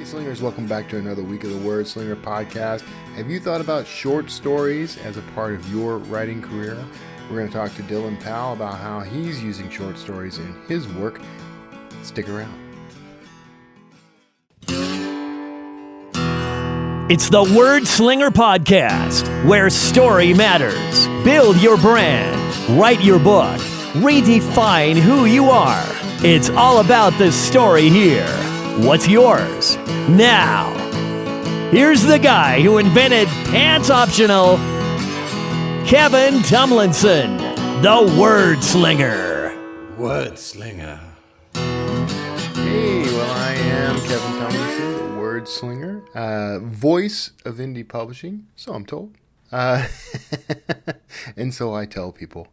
Hey Slingers, welcome back to another week of the Wordslinger podcast. Have you thought about short stories as a part of your writing career? We're going to talk to Dylan Powell about how he's using short stories in his work. Stick around. It's the Wordslinger podcast, where story matters. Build your brand, write your book, redefine who you are. It's all about the story here. What's yours? Now, here's the guy who invented pants optional, Kevin Tomlinson, the Wordslinger. Wordslinger. Hey, well, I am Kevin Tomlinson, the Wordslinger, voice of indie publishing, so I'm told. And so I tell people.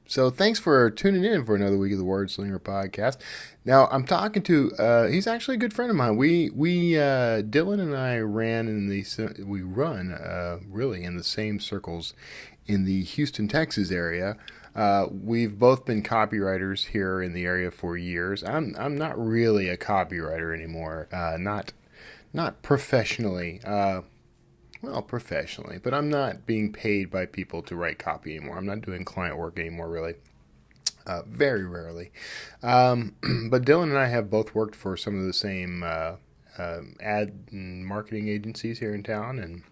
So thanks for tuning in for another week of the Wordslinger podcast. Now I'm talking to he's actually a good friend of mine. We Dylan and I run really in the same circles in the Houston, Texas area. We've both been copywriters here in the area for years. I'm not really a copywriter anymore. Not professionally. Well, professionally, but I'm not being paid by people to write copy anymore. I'm not doing client work anymore, really. Very rarely. But Dylan and I have both worked for some of the same ad and marketing agencies here in town, and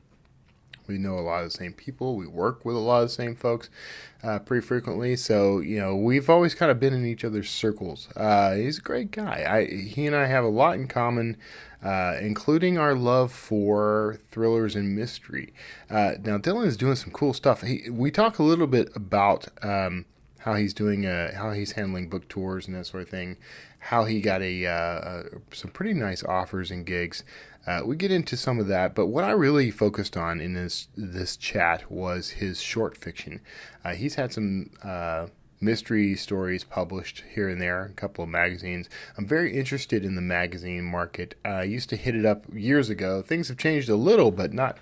we know a lot of the same people. We work with a lot of the same folks pretty frequently. So, we've always kind of been in each other's circles. He's a great guy. He and I have a lot in common, including our love for thrillers and mystery. Now, Dylan is doing some cool stuff. We talk a little bit about how he's doing, how he's handling book tours and that sort of thing, how he got some pretty nice offers and gigs. We get into some of that, but what I really focused on in this chat was his short fiction. He's had some mystery stories published here and there, a couple of magazines. I'm very interested in the magazine market. I used to hit it up years ago. Things have changed a little, but not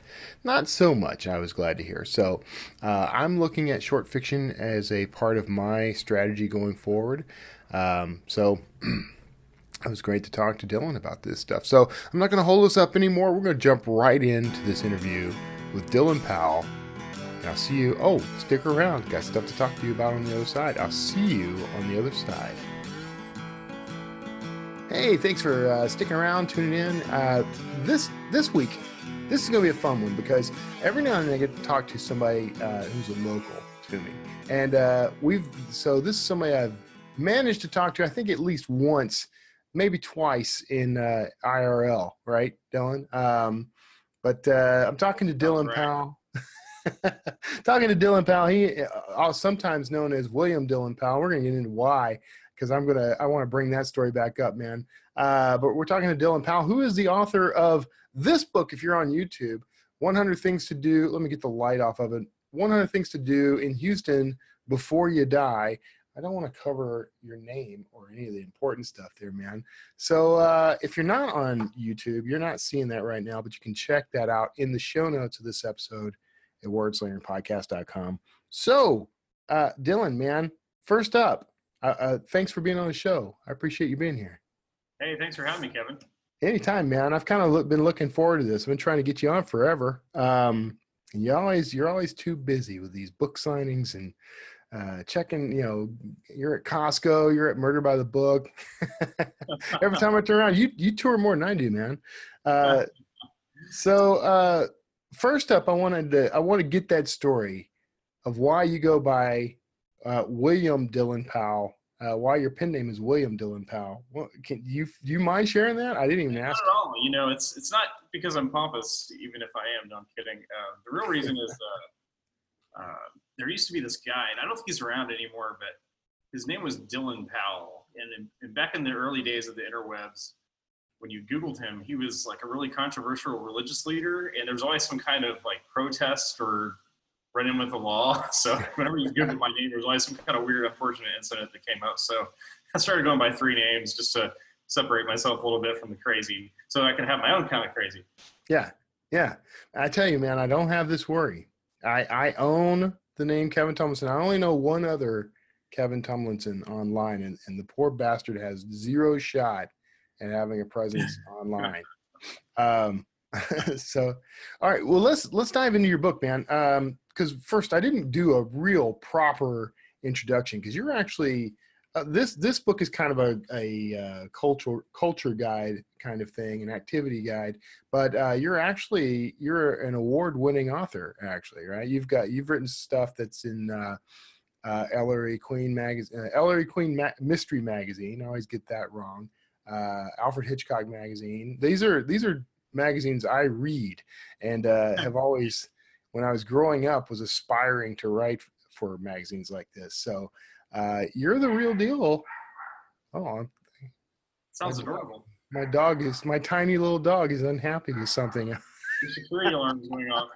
so much, I was glad to hear. So I'm looking at short fiction as a part of my strategy going forward. It was great to talk to Dylan about this stuff. So I'm not going to hold this up anymore. We're going to jump right into this interview with Dylan Powell. And I'll see you. Oh, stick around. Got stuff to talk to you about on the other side. I'll see you on the other side. Hey, thanks for sticking around, tuning in. This week, this is going to be a fun one because every now and then I get to talk to somebody who's a local to me. And so this is somebody I've managed to talk to, I think, at least once, maybe twice in IRL, right, Dylan? But I'm talking to Dylan Powell. Talking to Dylan Powell. He sometimes known as William Dylan Powell. We're going to get into why, because I want to bring that story back up, man. But we're talking to Dylan Powell, who is the author of this book, if you're on YouTube, 100 Things to Do. Let me get the light off of it. 100 Things to Do in Houston Before You Die. I don't want to cover your name or any of the important stuff there, man. So if you're not on YouTube, you're not seeing that right now, but you can check that out in the show notes of this episode at wordslingerpodcast.com. So, Dylan, man, first up, thanks for being on the show. I appreciate you being here. Hey, thanks for having me, Kevin. Anytime, man. I've kind of been looking forward to this. I've been trying to get you on forever. And you're always too busy with these book signings and checking, you're at Costco, you're at Murder by the Book. Every time I turn around, you tour more than I do, man. So first up, I want to get that story of why you go by William Dylan Powell, why your pen name is William Dylan Powell. Well, do you mind sharing that? I didn't even ask. Not at all. It's not because I'm pompous, even if I am. No, I'm kidding. The real reason is there used to be this guy, and I don't think he's around anymore, but his name was Dylan Powell. And back in the early days of the interwebs, when you Googled him, he was like a really controversial religious leader, and there was always some kind of like protest or run-in with the law. So whenever you Googled my name, there was always some kind of weird, unfortunate incident that came up. So I started going by 3 names just to separate myself a little bit from the crazy, so I could have my own kind of crazy. Yeah. I tell you, man, I don't have this worry. I own the name Kevin Tomlinson. I only know one other Kevin Tomlinson online, and the poor bastard has zero shot and having a presence online. So, all right, well, let's dive into your book, man. Because first, I didn't do a real proper introduction because you're actually this book is kind of a culture guide kind of thing, an activity guide. But you're an award-winning author, actually, right? You've written stuff that's in Ellery Queen magazine, Mystery magazine. I always get that wrong. Alfred Hitchcock magazine. These are magazines I read, and have always, when I was growing up, was aspiring to write for magazines like this. So you're the real deal. Oh, Sounds adorable. My tiny little dog is unhappy with something. The security alarm is going off.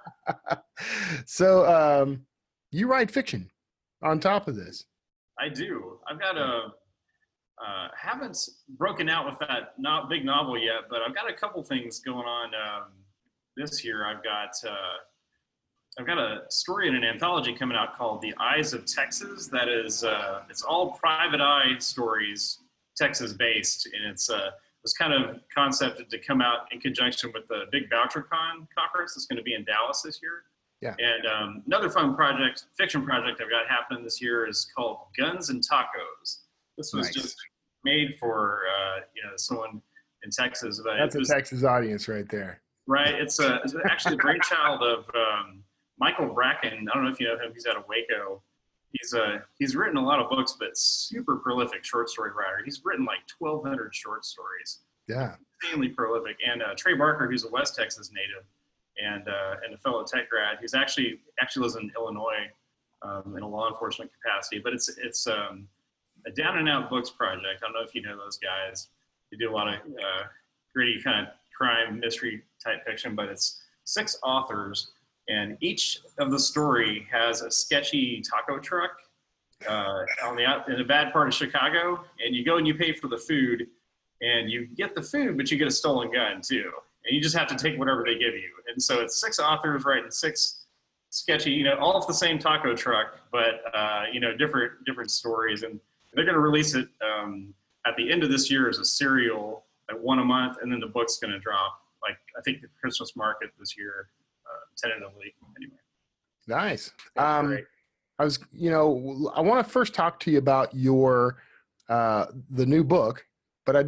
So you write fiction on top of this. I do. I've got haven't broken out with that big novel yet, but I've got a couple things going on this year. I've got a story in an anthology coming out called The Eyes of Texas. That is, it's all private eye stories, Texas based, and it's was kind of concepted to come out in conjunction with the big VoucherCon conference that's going to be in Dallas this year. Yeah. And another fun fiction project I've got happening this year is called Guns and Tacos. This was just made for someone in Texas. But that's a Texas audience right there. Right. It's actually a brainchild of Michael Bracken. I don't know if you know him. He's out of Waco. He's written a lot of books, but super prolific short story writer. He's written like 1,200 short stories. Yeah. Insanely prolific. And Trey Barker, who's a West Texas native, and a fellow tech grad, who's actually lives in Illinois in a law enforcement capacity. But it's a down and out books project. I don't know if you know those guys. They do a lot of gritty kind of crime mystery type fiction, but it's 6 authors, and each of the story has a sketchy taco truck in a bad part of Chicago, and you go and you pay for the food, and you get the food, but you get a stolen gun too, and you just have to take whatever they give you. And so it's 6 authors writing 6 sketchy, all off the same taco truck, but different stories, and they're going to release it at the end of this year as a serial, like 1 a month, and then the book's going to drop, like I think the Christmas market this year, tentatively. Anyway. Nice. Great. I want to first talk to you about your the new book, but I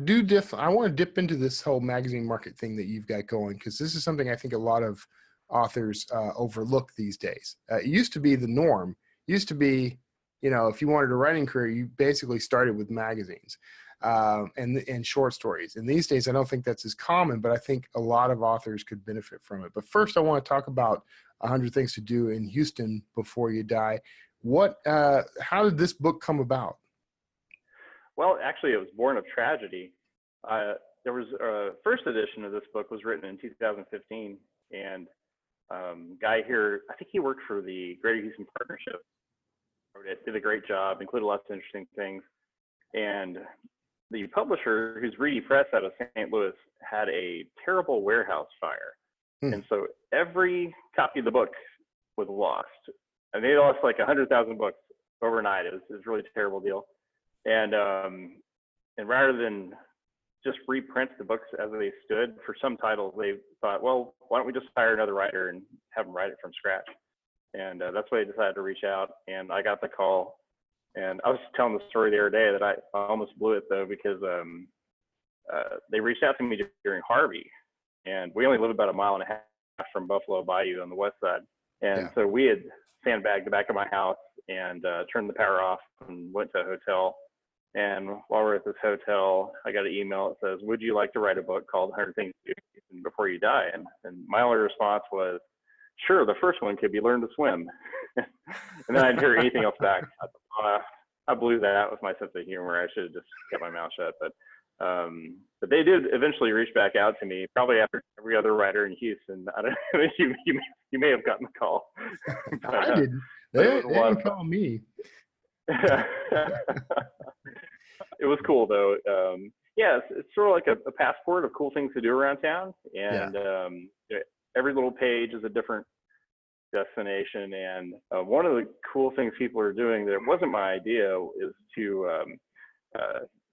want to dip into this whole magazine market thing that you've got going, because this is something I think a lot of authors overlook these days. It used to be the norm. It used to be, if you wanted a writing career, you basically started with magazines and short stories. And these days, I don't think that's as common, but I think a lot of authors could benefit from it. But first, I want to talk about 100 Things to Do in Houston Before You Die. How did this book come about? Well, actually, it was born of tragedy. There was a first edition of this book was written in 2015, and guy here, I think he worked for the Greater Houston Partnership. Wrote it, did a great job, included lots of interesting things. And the publisher, who's Reedy Press out of St. Louis, had a terrible warehouse fire. And so every copy of the book was lost. And they lost like 100,000 books overnight. It was a really terrible deal. And rather than just reprint the books as they stood for some titles, they thought, well, why don't we just hire another writer and have them write it from scratch? And that's why I decided to reach out. And I got the call. And I was telling the story the other day that I almost blew it, though, because they reached out to me during Harvey. And we only live about a mile and a half from Buffalo Bayou on the west side. And so we had sandbagged the back of my house and turned the power off and went to a hotel. And while we're at this hotel, I got an email that says, would you like to write a book called 100 Things to Do Before You Die? And my only response was, sure, the first one could be learn to swim. And then I didn't hear anything else back. I blew that with my sense of humor. I should have just kept my mouth shut. But they did eventually reach back out to me, probably after every other writer in Houston. I don't know, you may have gotten the call. But, I didn't. They didn't call me. It was cool, though. It's sort of like a passport of cool things to do around town. And every little page is a different destination. And one of the cool things people are doing that wasn't my idea is to,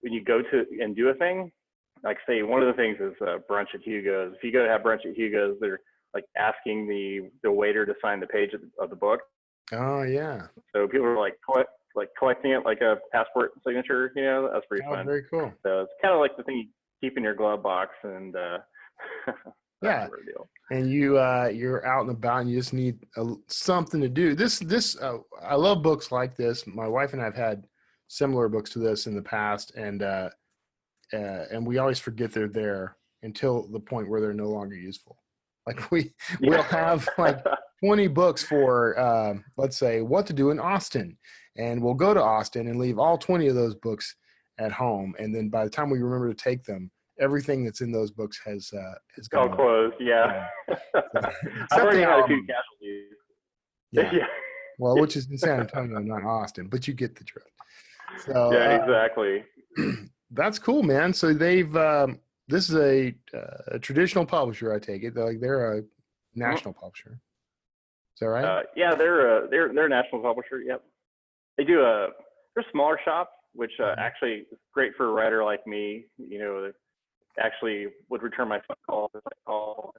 when you go to and do a thing, like say one of the things is brunch at Hugo's. If you go to have brunch at Hugo's, they're like asking the waiter to sign the page of the book. Oh yeah. So people are like collecting it like a passport signature. You know, that's pretty fun. Very cool. So it's kind of like the thing you keep in your glove box, and yeah. Sort of deal. And you're out and about, and you just need something to do. I love books like this. My wife and I have had similar books to this in the past, and we always forget they're there until the point where they're no longer useful. Like we'll have like 20 books for let's say what to do in Austin, and we'll go to Austin and leave all 20 of those books at home, and then by the time we remember to take them, everything that's in those books has gone all closed. Yeah. I've already had a few casualties. Yeah. Well, which is in San Antonio, not Austin, but you get the drift. So yeah, exactly. That's cool, man. So they've this is a traditional publisher, I take it. They're a national publisher. Is that right? Yeah, they're a national publisher. Yep. They do they're a smaller shop, which actually is great for a writer like me. You know, actually would return my phone calls if I call.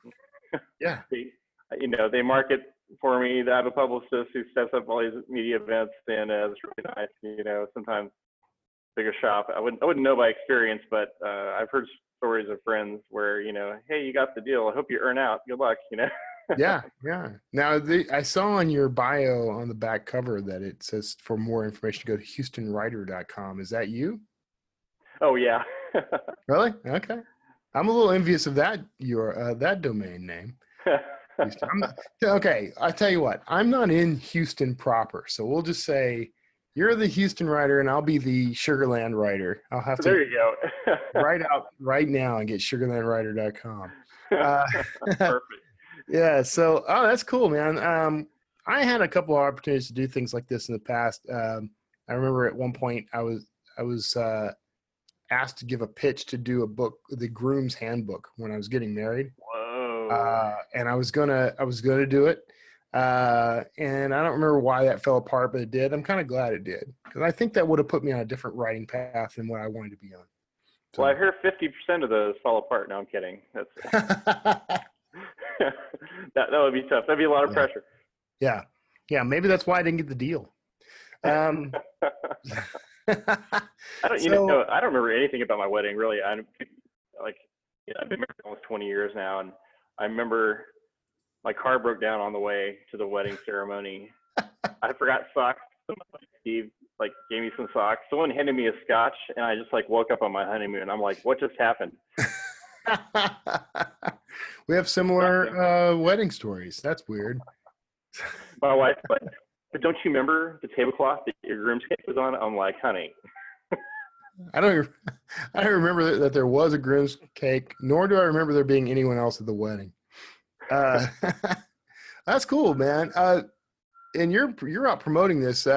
Yeah. They market for me. I have a publicist who sets up all these media events, and it's really nice. You know, sometimes bigger shop. I wouldn't know by experience, but I've heard stories of friends where, you know, hey, you got the deal. I hope you earn out. Good luck. You know. Yeah. Now, I saw on your bio on the back cover that it says for more information, go to HoustonWriter.com. Is that you? Oh yeah. Really? Okay. I'm a little envious of that that domain name. Okay, I tell you what, I'm not in Houston proper, so we'll just say you're the Houston writer and I'll be the Sugarland writer. I'll have to there you go. write out right now and get sugarlandwriter.com. Perfect. Yeah, so that's cool, man. I had a couple of opportunities to do things like this in the past. I remember at one point I was asked to give a pitch to do a book, The Groom's Handbook, when I was getting married. Whoa. And I was gonna do it. And I don't remember why that fell apart, but it did. I'm kind of glad it did, because I think that would have put me on a different writing path than what I wanted to be on. So. Well, I heard 50% of those fall apart. No, I'm kidding. That's that would be tough. That'd be a lot of pressure. Yeah. Maybe that's why I didn't get the deal. I don't remember anything about my wedding, really. I've been married almost 20 years now, and I remember my car broke down on the way to the wedding ceremony. I forgot socks. Steve gave me some socks. Someone handed me a scotch, and I just woke up on my honeymoon. I'm like, what just happened? We have similar wedding stories. That's weird. My wife, but don't you remember the tablecloth that your groom's cake was on? I'm like, honey. I don't remember that there was a groom's cake, nor do I remember there being anyone else at the wedding. That's cool, man. And you're out promoting this.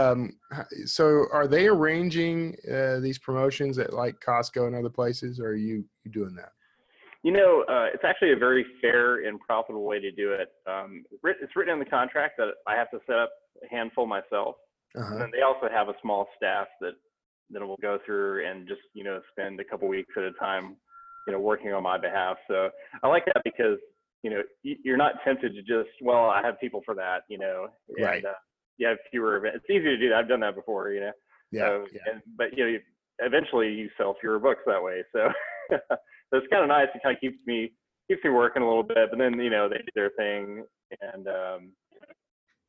So are they arranging these promotions at like Costco and other places, or are you doing that? You know, it's actually a very fair and profitable way to do it. It's written in the contract that I have to set up a handful myself. And then they also have a small staff that will go through and just, spend a couple weeks at a time, working on my behalf. So I like that because, you're not tempted to just, well, I have people for that, Right. And you have fewer events. It's easy to do that. I've done that before, Yeah. But eventually you sell fewer books that way. So, so it's kind of nice. It kind of keeps me working a little bit, but then, they do their thing and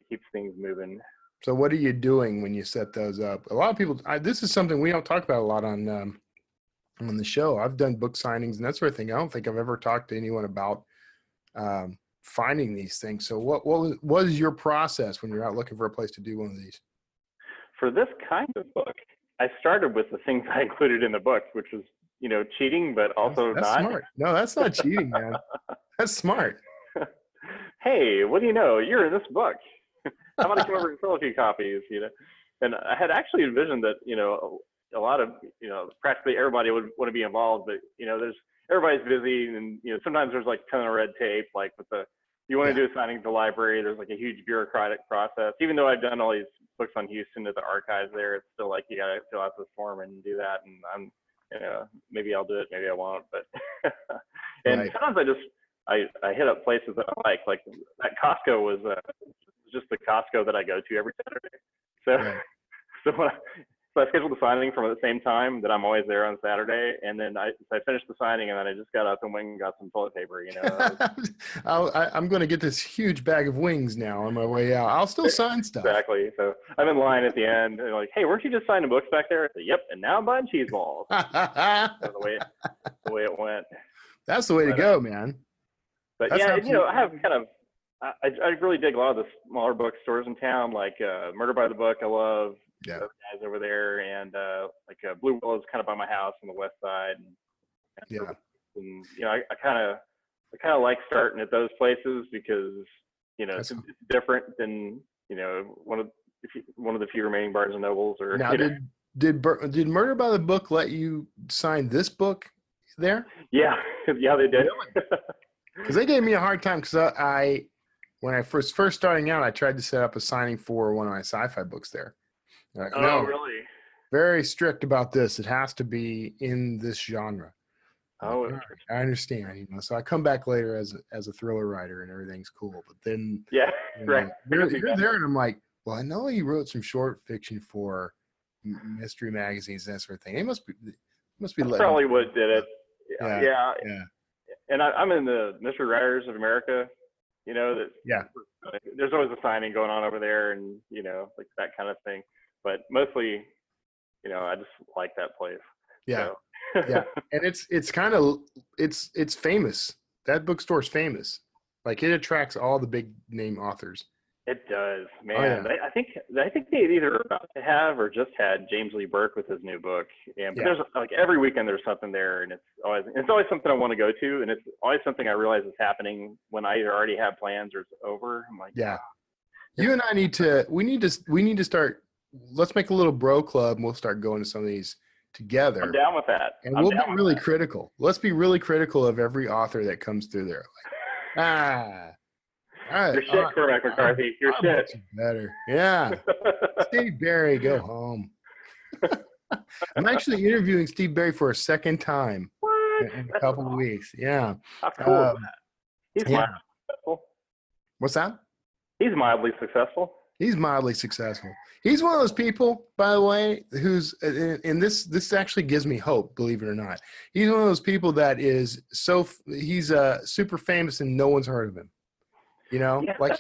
keeps things moving. So what are you doing when you set those up? A lot of people, this is something we don't talk about a lot on the show. I've done book signings and that sort of thing. I don't think I've ever talked to anyone about finding these things. So what was your process when you're out looking for a place to do one of these? For this kind of book, I started with the things I included in the book, which was, cheating, but also that's not. Smart. No, that's not cheating, man. That's smart. Hey, what do you know? You're in this book. How about I come over and sell a few copies, And I had actually envisioned that, a lot of, practically everybody would want to be involved, but, everybody's busy and, sometimes there's a ton of red tape, you want to do a signing at the library, there's a huge bureaucratic process. Even though I've done all these books on Houston at the archives there, it's still you got to fill out this form and do that. And maybe I'll do it, maybe I won't. But and Right. sometimes I hit up places that I like that Costco was just the Costco that I go to every Saturday. So Right. so I scheduled the signing from at the same time that I'm always there on Saturday, and then I finished the signing, and then I just got up and went and got some toilet paper. I'm going to get this huge bag of wings now on my way out. I'll still sign stuff. Exactly. So I'm in line at the end, and like, hey, weren't you just signing books back there? I said, yep. And now I'm buying cheese balls. So the way it went. That's the way to go, man. But That's yeah, I have kind of. I really dig a lot of the smaller bookstores in town, like Murder by the Book. I love those guys over there, and Blue Willow's kind of by my house on the west side. And I kind of like starting at those places because it's different than one of the few remaining Barnes and Nobles. Or now, did Murder by the Book let you sign this book there? Yeah, they did. Because they gave me a hard time because when I first starting out, I tried to set up a signing for one of my sci-fi books there. Like, no, really? Very strict about this. It has to be in this genre. Oh, like, I understand. So I come back later as a thriller writer and everything's cool. But then right. You're there, and I'm like, well, I know he wrote some short fiction for mystery magazines and that sort of thing. It must be. That's probably what did it. Yeah. And I'm in the Mystery Writers of America. There's always a signing going on over there, and like that kind of thing. But mostly, I just like that place. Yeah. So. Yeah. And it's kind of it's famous. That bookstore's famous. Like it attracts all the big name authors. It does, man. Oh, yeah. I think they either about to have or just had James Lee Burke with his new book. But there's like every weekend there's something there, and it's always something I want to go to, and it's always something I realize is happening when I either already have plans or it's over. I'm like, yeah. You and I need to start. Let's make a little bro club, and we'll start going to some of these together. I'm down with that. And we'll be really critical. Let's be really critical of every author that comes through there. Like, You're shit, Cormac McCarthy. You're shit. Better. Yeah. Steve Barry, go home. I'm actually interviewing Steve Barry for a second time in a couple of weeks. Yeah. How cool is that? He's mildly successful. What's that? He's mildly successful. He's mildly successful. He's one of those people, by the way, who's, and this actually gives me hope, believe it or not. He's one of those people that is he's super famous and no one's heard of him. Like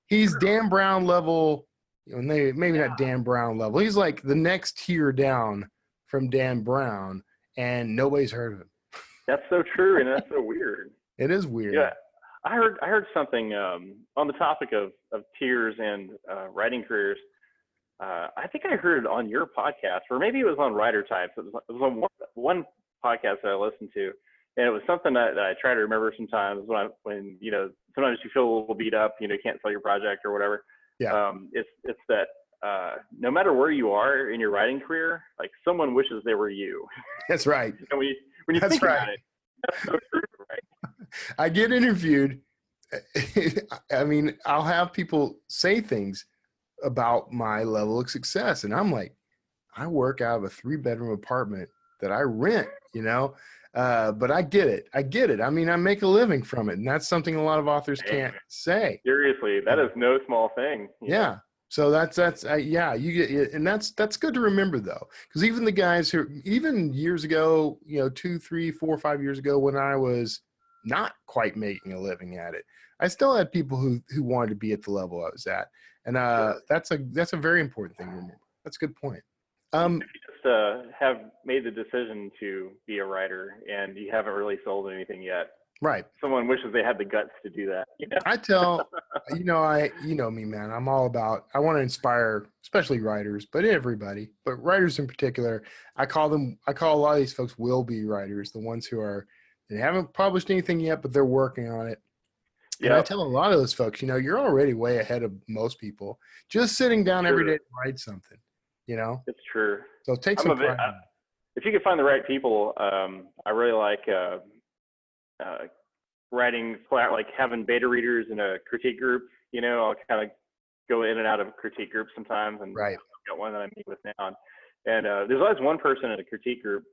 he's Dan Brown level, maybe not Dan Brown level. He's like the next tier down from Dan Brown, and nobody's heard of him. That's so true, and that's so weird. It is weird. Yeah, I heard something on the topic of tiers and writing careers. I think I heard it on your podcast, or maybe it was on Writer Types. It was on one podcast that I listened to. And it was something that I try to remember sometimes when sometimes you feel a little beat up, you can't sell your project or whatever. Yeah. It's that no matter where you are in your writing career, like someone wishes they were you. That's right. when you think about it, that's so true, right? I get interviewed. I mean, I'll have people say things about my level of success, and I'm like, I work out of a 3-bedroom apartment that I rent, but I get it. I mean, I make a living from it, and that's something a lot of authors can't say. Seriously, that is no small thing. Yeah. So that's you get, and that's good to remember though, because even the guys who even years ago, 2, 3, 4, 5 years ago, when I was not quite making a living at it, I still had people who wanted to be at the level I was at, and that's a very important thing to remember. That's a good point. If you just have made the decision to be a writer and you haven't really sold anything yet, right? Someone wishes they had the guts to do that. I tell, me, man, I'm all about, I want to inspire, especially writers, but everybody, but writers in particular. I call a lot of these folks will-be writers, the ones they haven't published anything yet, but they're working on it. And I tell a lot of those folks, you're already way ahead of most people. Just sitting down every day to write something. It's true. So take some pride. If you can find the right people, I really like writing, like having beta readers in a critique group. I'll kind of go in and out of critique groups sometimes, and I've got one that I meet with now. And there's always one person in a critique group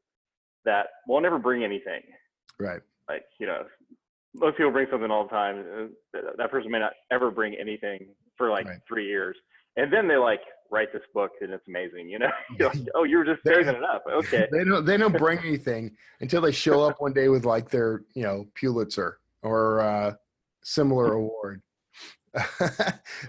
that won't ever bring anything. Right. Like, most people bring something all the time. That person may not ever bring anything for like 3 years. And then they like write this book and it's amazing, You're like, oh, you were just saving it up. Okay. They don't bring anything until they show up one day with like their, Pulitzer or similar award.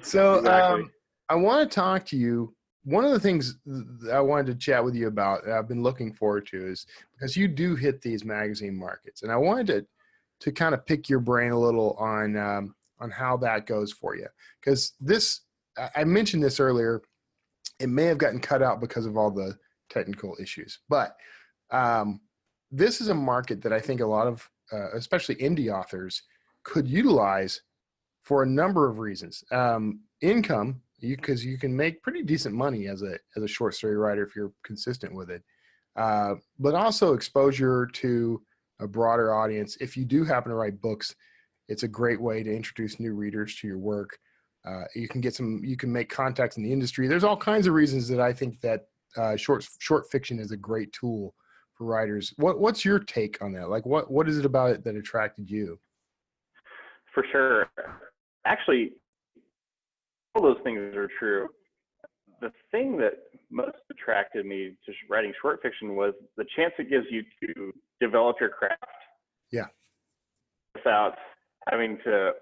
So Exactly. I want to talk to you. One of the things that I wanted to chat with you about that I've been looking forward to is because you do hit these magazine markets, and I wanted to kind of pick your brain a little on how that goes for you. Because I mentioned this earlier, it may have gotten cut out because of all the technical issues, but this is a market that I think a lot of, especially indie authors, could utilize for a number of reasons. Income, because you can make pretty decent money as a short story writer if you're consistent with it, but also exposure to a broader audience. If you do happen to write books, it's a great way to introduce new readers to your work. You can make contacts in the industry. There's all kinds of reasons that I think that short fiction is a great tool for writers. What's your take on that? Like, what is it about it that attracted you? For sure. Actually, all those things are true. The thing that most attracted me to writing short fiction was the chance it gives you to develop your craft. Yeah. Without having to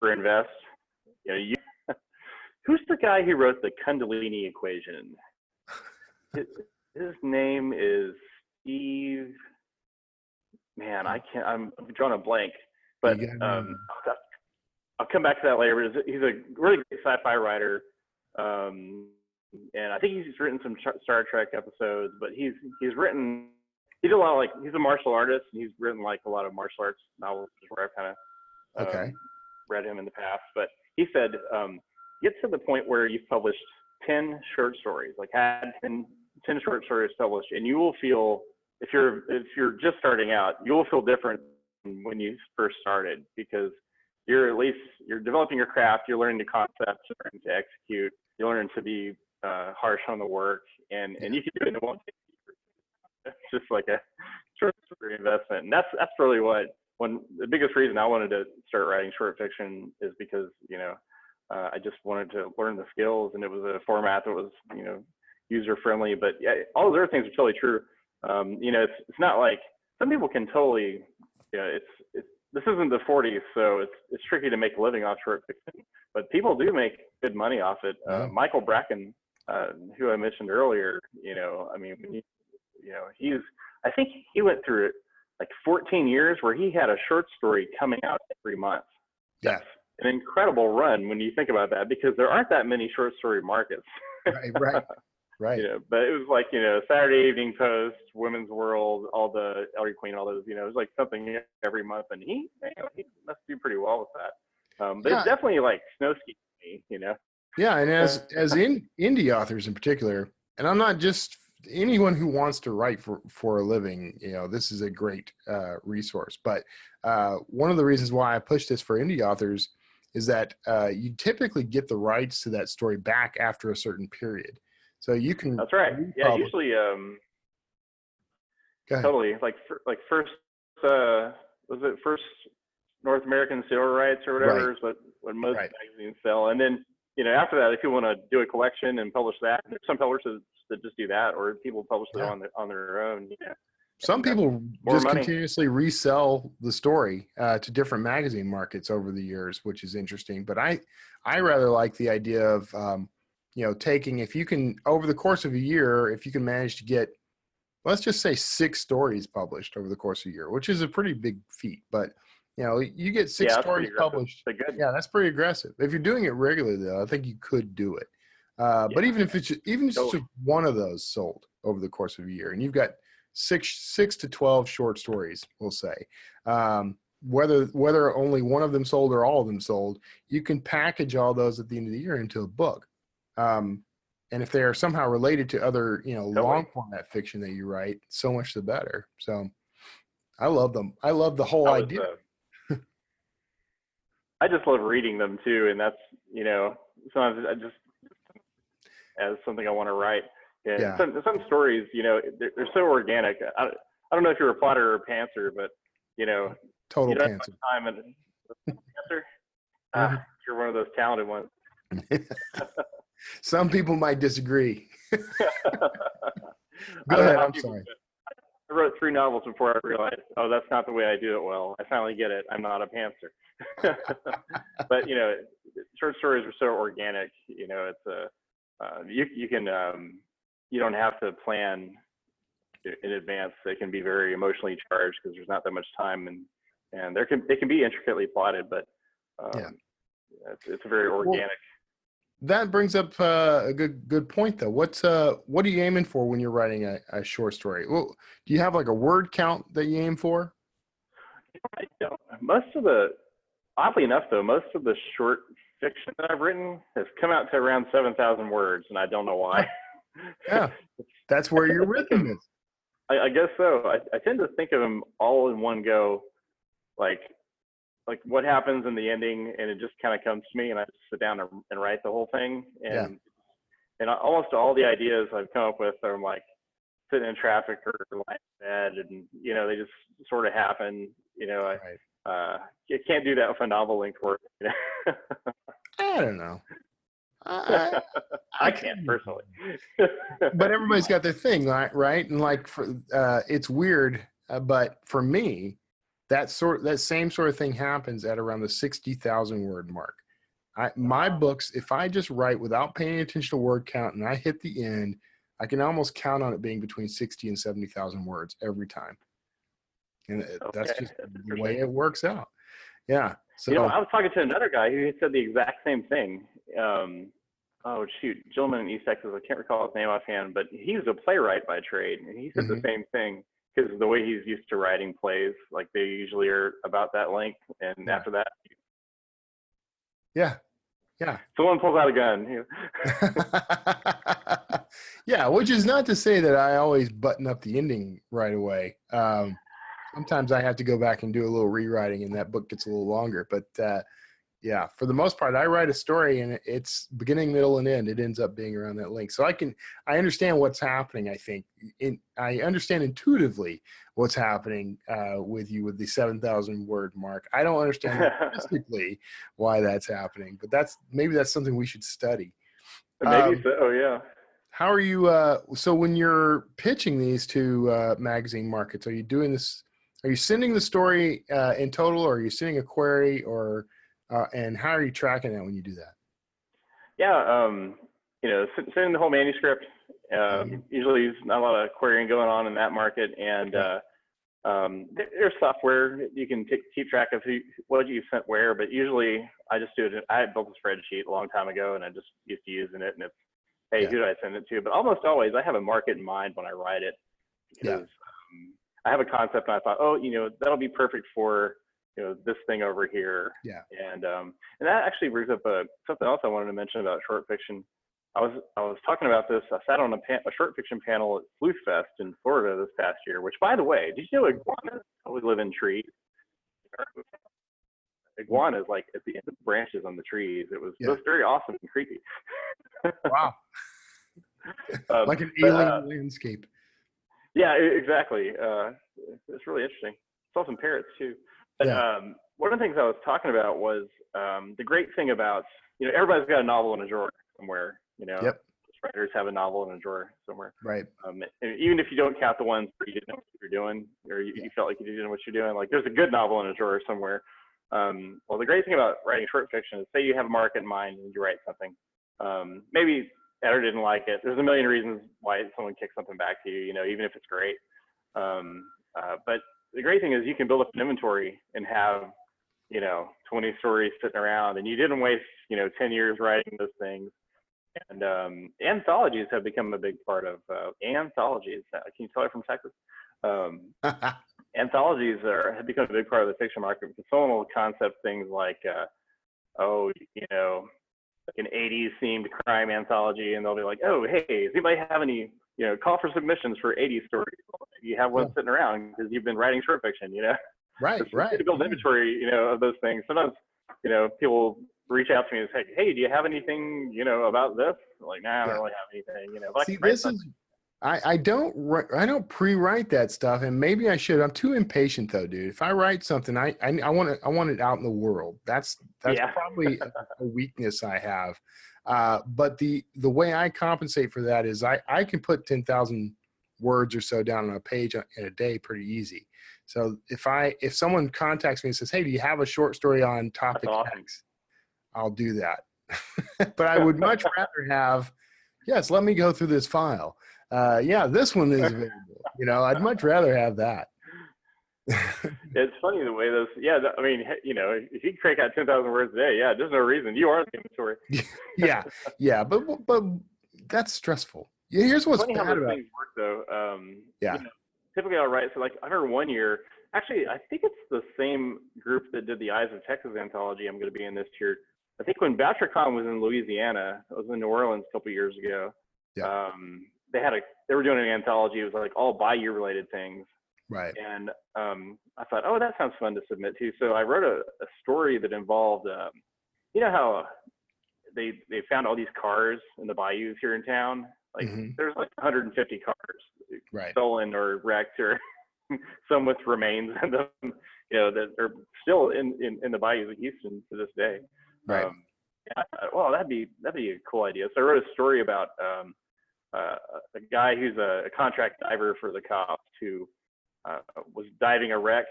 overinvest. Who's the guy who wrote the Kundalini equation? His name is Steve. Man, I'm drawing a blank. But I'll come back to that later. He's a really great sci-fi writer, and I think he's written some Star Trek episodes. But he did a lot of he's a martial artist, and he's written like a lot of martial arts novels where I've kind of read him in the past. But he said, get to the point where you've published 10 short stories, like had 10 short stories published, and you will feel, if you're just starting out, you will feel different than when you first started, because you're developing your craft, you're learning the concepts, you're learning to execute, you're learning to be harsh on the work, and you can do it, and it won't take you. It's just like a short story investment. And that's really the biggest reason I wanted to start writing short fiction is because, I just wanted to learn the skills, and it was a format that was, user friendly. But yeah, all those other things are totally true. It's not like some people can totally, this isn't the 40s, so it's tricky to make a living off short fiction, but people do make good money off it. Michael Bracken, who I mentioned earlier, I think he went through like 14 years where he had a short story coming out every month. Yeah. That's an incredible run when you think about that, because there aren't that many short story markets. Right. But it was like, Saturday Evening Post, Women's World, all the Ellery Queen, all those, it was like something every month, and he must do pretty well with that. But it's definitely like snow ski to me, Yeah, and as indie authors in particular, and I'm not just anyone who wants to write for a living, this is a great resource. But one of the reasons why I push this for indie authors is that you typically get the rights to that story back after a certain period. So you can. That's right. Yeah, usually. Totally. Like first, was it first North American sale rights or whatever? Right. Is what most magazines sell, and then after that, if you want to do a collection and publish that, there's some publishers that just do that, or people publish it on their own. Some people just money. Continuously resell the story to different magazine markets over the years, which is interesting. But I rather like the idea of taking, if you can, over the course of a year, if you can manage to get, let's just say 6 stories published over the course of a year, which is a pretty big feat. But you get 6 stories published. Yeah, that's pretty aggressive. If you're doing it regularly, though, I think you could do it. But even if it's just one of those sold over the course of a year, and you've got 6 to 12 short stories, we'll say, whether only one of them sold or all of them sold, you can package all those at the end of the year into a book. And if they are somehow related to other, long format fiction that you write, so much the better. So I love them. I love the whole idea. I just love reading them too. And that's, sometimes I just, as something I want to write. And Yeah. some stories, they're so organic. I don't know if you're a plotter or a pantser, but Total you don't have pantser. much time and pantser. Mhm. You're one of those talented ones. Some people might disagree. I Go don't know ahead. how I'm people sorry. do it. I wrote 3 novels before I realized, oh, that's not the way I do it well. I finally get it. I'm not a pantser. But short stories are so organic. It's you can you don't have to plan in advance. They can be very emotionally charged because there's not that much time, and they can be intricately plotted, but Yeah. it's very organic. That brings up a good point, though. What are you aiming for when you're writing a short story? Well, do you have like a word count that you aim for? I don't. Oddly enough, though, most of the short fiction that I've written has come out to around 7,000 words, and I don't know why. Yeah, that's where your rhythm is. I guess so. I tend to think of them all in one go, like what happens in the ending, and it just kind of comes to me, and I just sit down and write the whole thing. And almost all the ideas I've come up with are like sitting in traffic or lying in bed, and they just sort of happen. You can't do that with a novel length work. I don't know. I can't personally. But everybody's got their thing, right? And like it's weird, but for me, that same sort of thing happens at around the 60,000 word mark. My books, if I just write without paying attention to word count and I hit the end, I can almost count on it being between 60 and 70,000 words every time. And that's just the way it works out. Yeah. So I was talking to another guy who said the exact same thing. Oh shoot, gentleman in East Texas, I can't recall his name offhand, but he's a playwright by trade, and he said the same thing, because the way he's used to writing plays, like they usually are about that length, and after that, yeah, someone pulls out a gun. Yeah, which is not to say that I always button up the ending right away. Sometimes I have to go back and do a little rewriting, and that book gets a little longer. But yeah, for the most part, I write a story, and it's beginning, middle, and end. It ends up being around that length. So I understand what's happening. I think I understand intuitively what's happening with you with the 7,000 word mark. I don't understand statistically why that's happening, but maybe that's something we should study. Maybe so. Oh yeah. How are you? So when you're pitching these to magazine markets, are you doing this? Are you sending the story in total, or are you sending a query, or and how are you tracking that when you do that? Yeah, sending the whole manuscript. Usually, there's not a lot of querying going on in that market, and there's software you can keep track of what you sent where. But usually, I just do it. I had built a spreadsheet a long time ago, and I just used to using it, and it's, hey, who did I send it to? But almost always, I have a market in mind when I write it, because I have a concept, and I thought, that'll be perfect for this thing over here. Yeah. And that actually brings up something else I wanted to mention about short fiction. I was talking about this. I sat on a short fiction panel at Sleuth Fest in Florida this past year. Which, by the way, did you know iguanas always live in trees? Iguanas, like at the end of the branches on the trees. It was very awesome and creepy. Wow. Like an alien landscape. Yeah, exactly. It's really interesting. Saw some parrots too. But one of the things I was talking about was the great thing about, everybody's got a novel in a drawer somewhere. Writers have a novel in a drawer somewhere. Right. And even if you don't count the ones where you didn't know what you were doing, or you felt like you didn't know what you're doing, like there's a good novel in a drawer somewhere. Well, the great thing about writing short fiction is, say you have a market in mind and you write something. Maybe editor didn't like it. There's a million reasons why someone kicks something back to you, even if it's great. But the great thing is you can build up an inventory and have, 20 stories sitting around, and you didn't waste, 10 years writing those things. And anthologies have become a big part of anthologies. Can you tell I'm from Texas? Anthologies have become a big part of the fiction market, because someone will concept things like, like an 80s themed crime anthology, and they'll be like, oh, hey, does anybody have any, call for submissions for 80s stories? You have one sitting around because you've been writing short fiction, Right. To build inventory, of those things. Sometimes, people reach out to me and say, hey, do you have anything, about this? I'm like, nah, I don't Yeah. really have anything, but See, I can write this something. is I don't pre-write that stuff, and maybe I should. I'm too impatient though, dude. If I write something, I want it out in the world. That's Yeah. probably a weakness I have. But the way I compensate for that is I can put 10,000 words or so down on a page in a day pretty easy. So if someone contacts me and says, hey, do you have a short story on topic awesome. X? I'll do that. But I would much rather have, yes, let me go through this file. Yeah, this one is available. I'd much rather have that. It's funny the way those, I mean, if you crank out 10,000 words a day, there's no reason. You are the inventory. Yeah, but that's stressful. Yeah, here's what's Funny how bad those about things work, though. Yeah. Typically I'll write, so like I remember one year, actually, I think it's the same group that did the Eyes of Texas anthology I'm going to be in this year. I think when Bouchercon was in Louisiana, I was in New Orleans a couple years ago. Yeah. They were doing an anthology. It was like all Bayou related things. Right. And I thought, oh, that sounds fun to submit to. So I wrote a story that involved, how they found all these cars in the bayous here in town. Like there's like 150 cars stolen or wrecked, or some with remains in them, that are still in the bayous of Houston to this day. Right. I thought, well, that'd be a cool idea. So I wrote a story about a guy who's a contract diver for the cops who was diving a wreck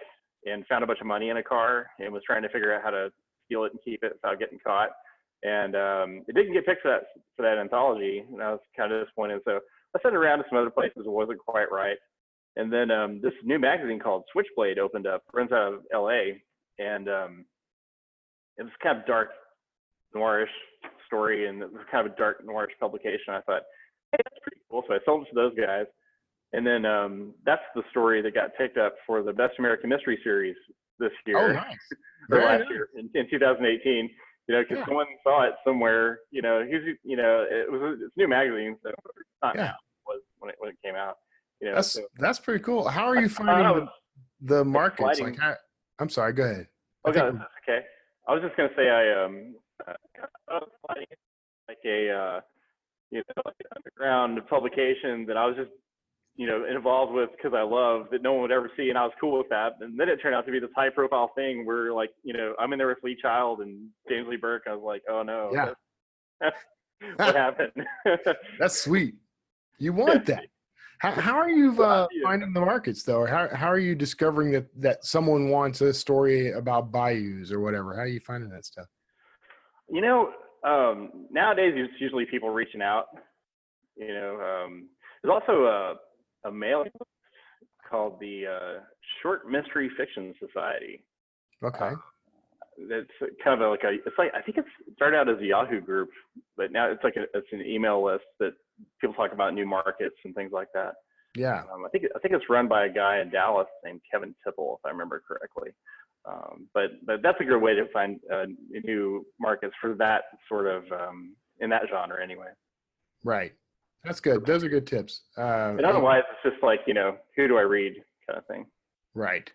and found a bunch of money in a car and was trying to figure out how to steal it and keep it without getting caught. And it didn't get picked for that anthology, and I was kind of disappointed. So I sent it around to some other places. It wasn't quite right. And then this new magazine called Switchblade opened up, runs out of LA, and it was kind of dark, noirish story, and it was kind of a dark, noirish publication. I thought, hey, that's pretty cool. So I sold it to those guys. And then that's the story that got picked up for the Best American Mystery Series this year. Oh, nice. Or last year in 2018. Because someone saw it somewhere. It's a new magazine, so it's not now. It was when it came out. That's pretty cool. How are you finding the markets? Like, I'm sorry. Go ahead. Oh, God, that's okay. I was just gonna say I was finding like a like an underground publication that I was just involved with because I love that no one would ever see, and I was cool with that. And then it turned out to be this high profile thing where like I'm in there with Lee Child and James Lee Burke. I was like, oh no, what happened? That's sweet. You want that. How are you finding the markets though, or how are you discovering that someone wants a story about bayous or whatever? How are you finding that stuff? Nowadays it's usually people reaching out. There's also a mailing list called the Short Mystery Fiction Society. Okay. It's kind of I think it started out as a Yahoo group, but now it's it's an email list that people talk about new markets and things like that. Yeah. I think it's run by a guy in Dallas named Kevin Tipple, if I remember correctly. But that's a good way to find new markets for that sort of in that genre anyway. Right. That's good. Those are good tips. And otherwise, it's just like, who do I read kind of thing. Right.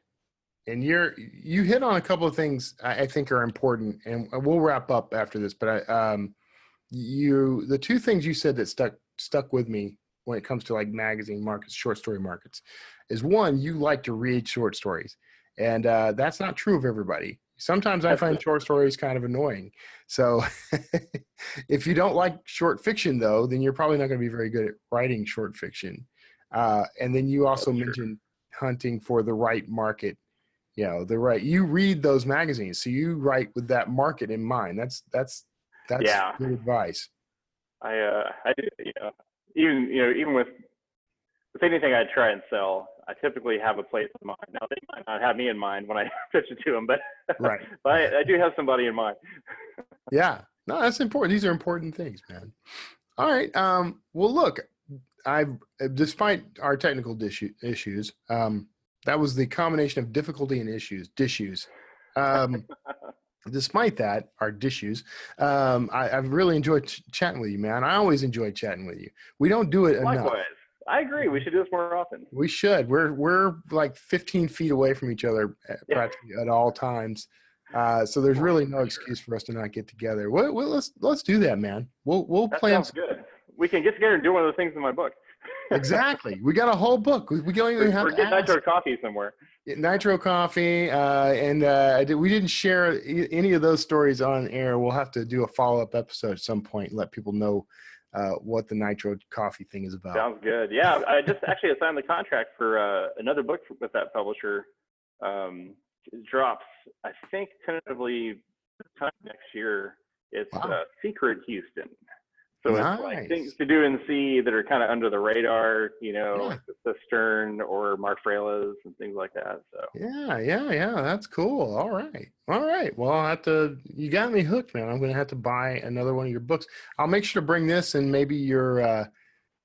And you hit on a couple of things I think are important, and we'll wrap up after this. But the two things you said that stuck with me when it comes to like magazine markets, short story markets, is one, you like to read short stories, and that's not true of everybody. Sometimes I find short stories kind of annoying. So if you don't like short fiction, though, then you're probably not going to be very good at writing short fiction. And then you also mentioned hunting for the right market. You read those magazines, so you write with that market in mind. That's good advice. I do, even with anything I try and sell, I typically have a place in mind. Now they might not have me in mind when I pitch it to them, but right. But I do have somebody in mind. Yeah, no, that's important. These are important things, man. All right. Well, look, despite our technical issues, that was the combination of difficulty and issues. Despite that, our dishes, I've really enjoyed chatting with you, man. I always enjoy chatting with you. We don't do it enough. Likewise. I agree. We should do this more often. We should. We're like 15 feet away from each other practically at all times. So there's really no excuse for us to not get together. Let's do that, man. We'll That plan. sounds good. We can get together and do one of the things in my book. Exactly. We got a whole book. We don't even have to get ask. Nitro Coffee somewhere. Nitro Coffee, we didn't share any of those stories on air. We'll have to do a follow-up episode at some point and let people know what the Nitro Coffee thing is about. Sounds good. Yeah, I just actually signed the contract for another book with that publisher. It drops, I think, tentatively next year. It's Secret Houston. So Nice. It's like things to do and see that are kind of under the radar, like the Stern or Mark Frailas and things like that. So yeah, that's cool. All right. Well, you got me hooked, man. I'm gonna have to buy another one of your books. I'll make sure to bring this and maybe your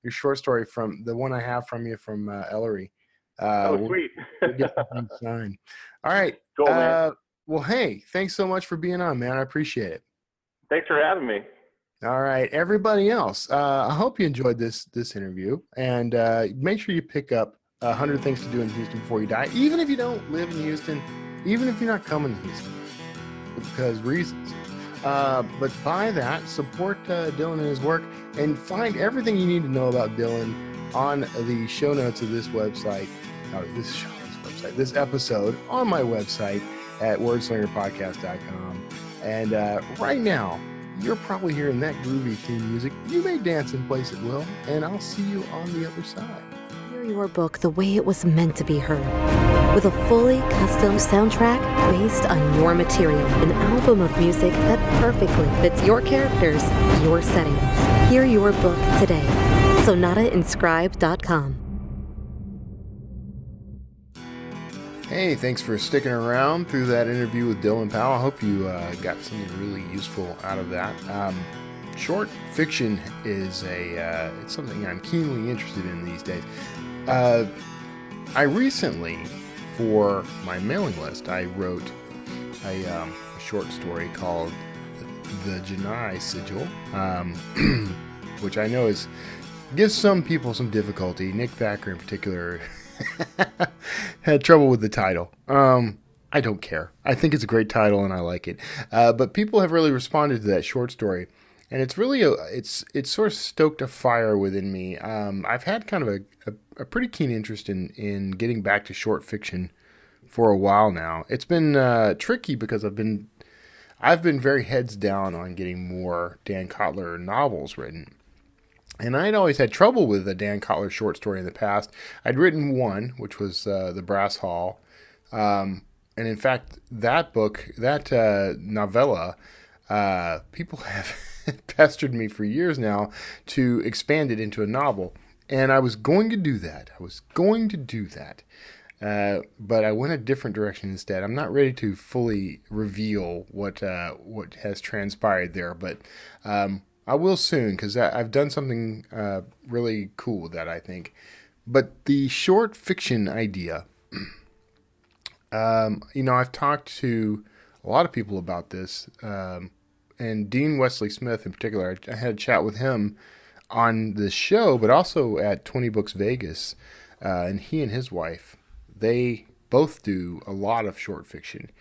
short story from the one I have from you from Ellery. Sweet. We'll get something signed. All right. Cool, man. Well, hey, thanks so much for being on, man. I appreciate it. Thanks for having me. All right, everybody else. I hope you enjoyed this interview, and make sure you pick up 100 Things to Do in Houston Before You Die, even if you don't live in Houston, even if you're not coming to Houston, because reasons. But buy that, support Dylan and his work, and find everything you need to know about Dylan on the show notes of this website, this episode on my website at wordslingerpodcast.com. And right now, you're probably hearing that groovy theme music. You may dance in place at will, and I'll see you on the other side. Hear your book the way it was meant to be heard. With a fully custom soundtrack based on your material. An album of music that perfectly fits your characters, your settings. Hear your book today. SonataInscribe.com. Hey, thanks for sticking around through that interview with Dylan Powell. I hope you got something really useful out of that. Short fiction is it's something I'm keenly interested in these days. I recently, for my mailing list, I wrote a short story called The Janai Sigil, which I know gives some people some difficulty. Nick Thacker in particular had trouble with the title. I don't care. I think it's a great title and I like it. But people have really responded to that short story, and it's really it's sort of stoked a fire within me. I've had kind of a pretty keen interest in getting back to short fiction for a while now. It's been tricky because I've been very heads down on getting more Dan Kotler novels written. And I'd always had trouble with a Dan Kotler short story in the past. I'd written one, which was The Brass Hall. And in fact, that book, that novella, people have pestered me for years now to expand it into a novel. And I was going to do that. But I went a different direction instead. I'm not ready to fully reveal what has transpired there, but I will soon, because I've done something really cool with that, I think. But the short fiction idea, I've talked to a lot of people about this, and Dean Wesley Smith in particular. I had a chat with him on this show, but also at 20 Books Vegas, and he and his wife, they both do a lot of short fiction,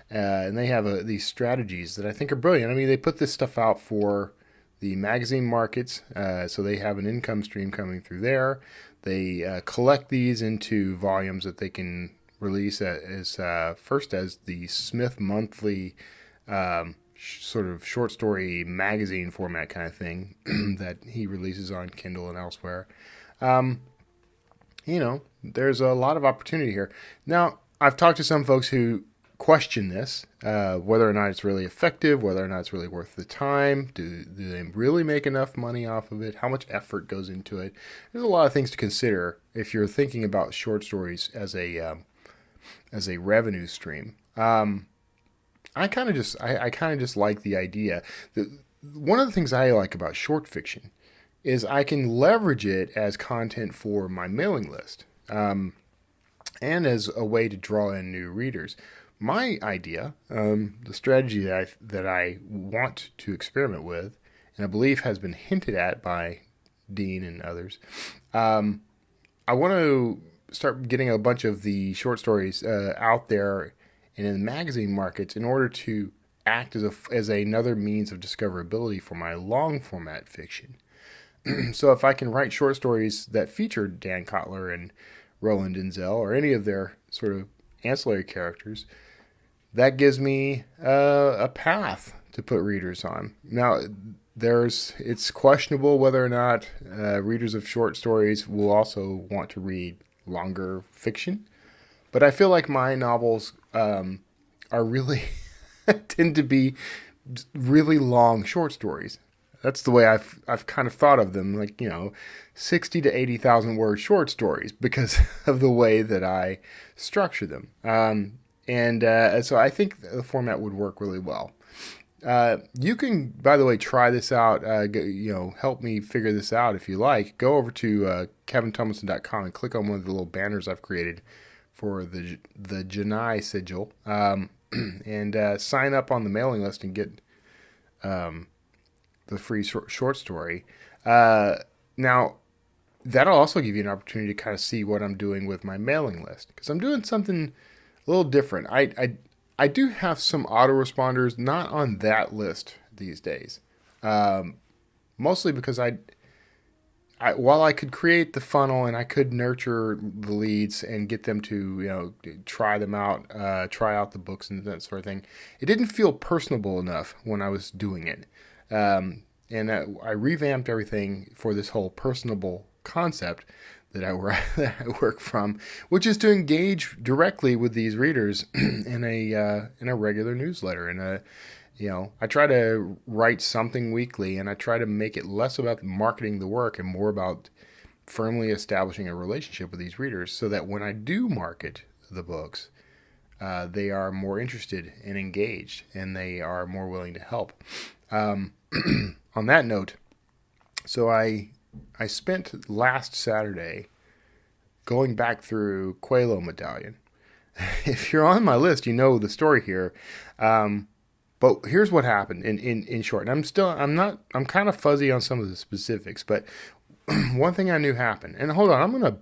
and they have these strategies that I think are brilliant. I mean, they put this stuff out for the magazine markets, so they have an income stream coming through there. They collect these into volumes that they can release as the Smith Monthly sort of short story magazine format kind of thing that he releases on Kindle and elsewhere. There's a lot of opportunity here. Now, I've talked to some folks who question this, whether or not it's really effective, whether or not it's really worth the time. Do they really make enough money off of it? How much effort goes into it? There's a lot of things to consider if you're thinking about short stories as a revenue stream. I kind of just like the idea. One of the things I like about short fiction is I can leverage it as content for my mailing list, and as a way to draw in new readers. My idea, the strategy that I want to experiment with, and I believe has been hinted at by Dean and others, I want to start getting a bunch of the short stories out there and in the magazine markets in order to act as another means of discoverability for my long format fiction. So if I can write short stories that feature Dan Kotler and Roland Denzel or any of their sort of ancillary characters, that gives me a path to put readers on. Now, it's questionable whether or not readers of short stories will also want to read longer fiction, but I feel like my novels are really tend to be really long short stories. That's the way I've kind of thought of them, like, 60 to 80,000 word short stories because of the way that I structure them. So I think the format would work really well. You can, by the way, try this out. Help me figure this out if you like. Go over to kevintomlinson.com and click on one of the little banners I've created for the Janai sigil, and sign up on the mailing list and get the free short story. Now, that'll also give you an opportunity to kind of see what I'm doing with my mailing list, because I'm doing something a little different. I do have some autoresponders not on that list these days, mostly because while I could create the funnel and I could nurture the leads and get them to try them out, try out the books and that sort of thing, it didn't feel personable enough when I was doing it. I revamped everything for this whole personable concept that I work from, which is to engage directly with these readers in a regular newsletter. And I try to write something weekly, and I try to make it less about marketing the work and more about firmly establishing a relationship with these readers, so that when I do market the books, they are more interested and engaged, and they are more willing to help. On that note, so I spent last Saturday going back through Coelho Medallion. If you're on my list, you know the story here. But here's what happened in short. And I'm kind of fuzzy on some of the specifics, but one thing I knew happened. And hold on, I'm gonna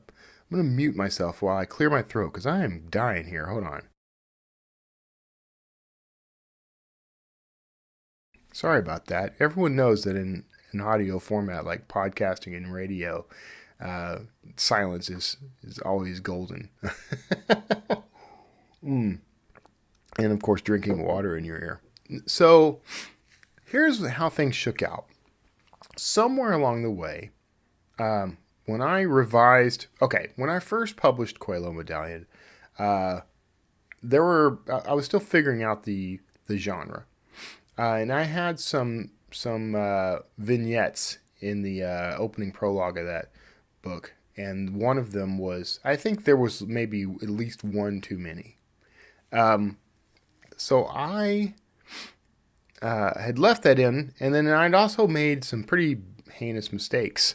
mute myself while I clear my throat, because I am dying here. Hold on. Sorry about that. Everyone knows that in an audio format like podcasting and radio, silence is always golden. And of course, drinking water in your ear. So here's how things shook out. Somewhere along the way, when I first published Coelho Medallion, I was still figuring out the genre. And I had some vignettes in the opening prologue of that book, and one of them was, I think there was maybe at least one too many. So I had left that in, and then I'd also made some pretty heinous mistakes.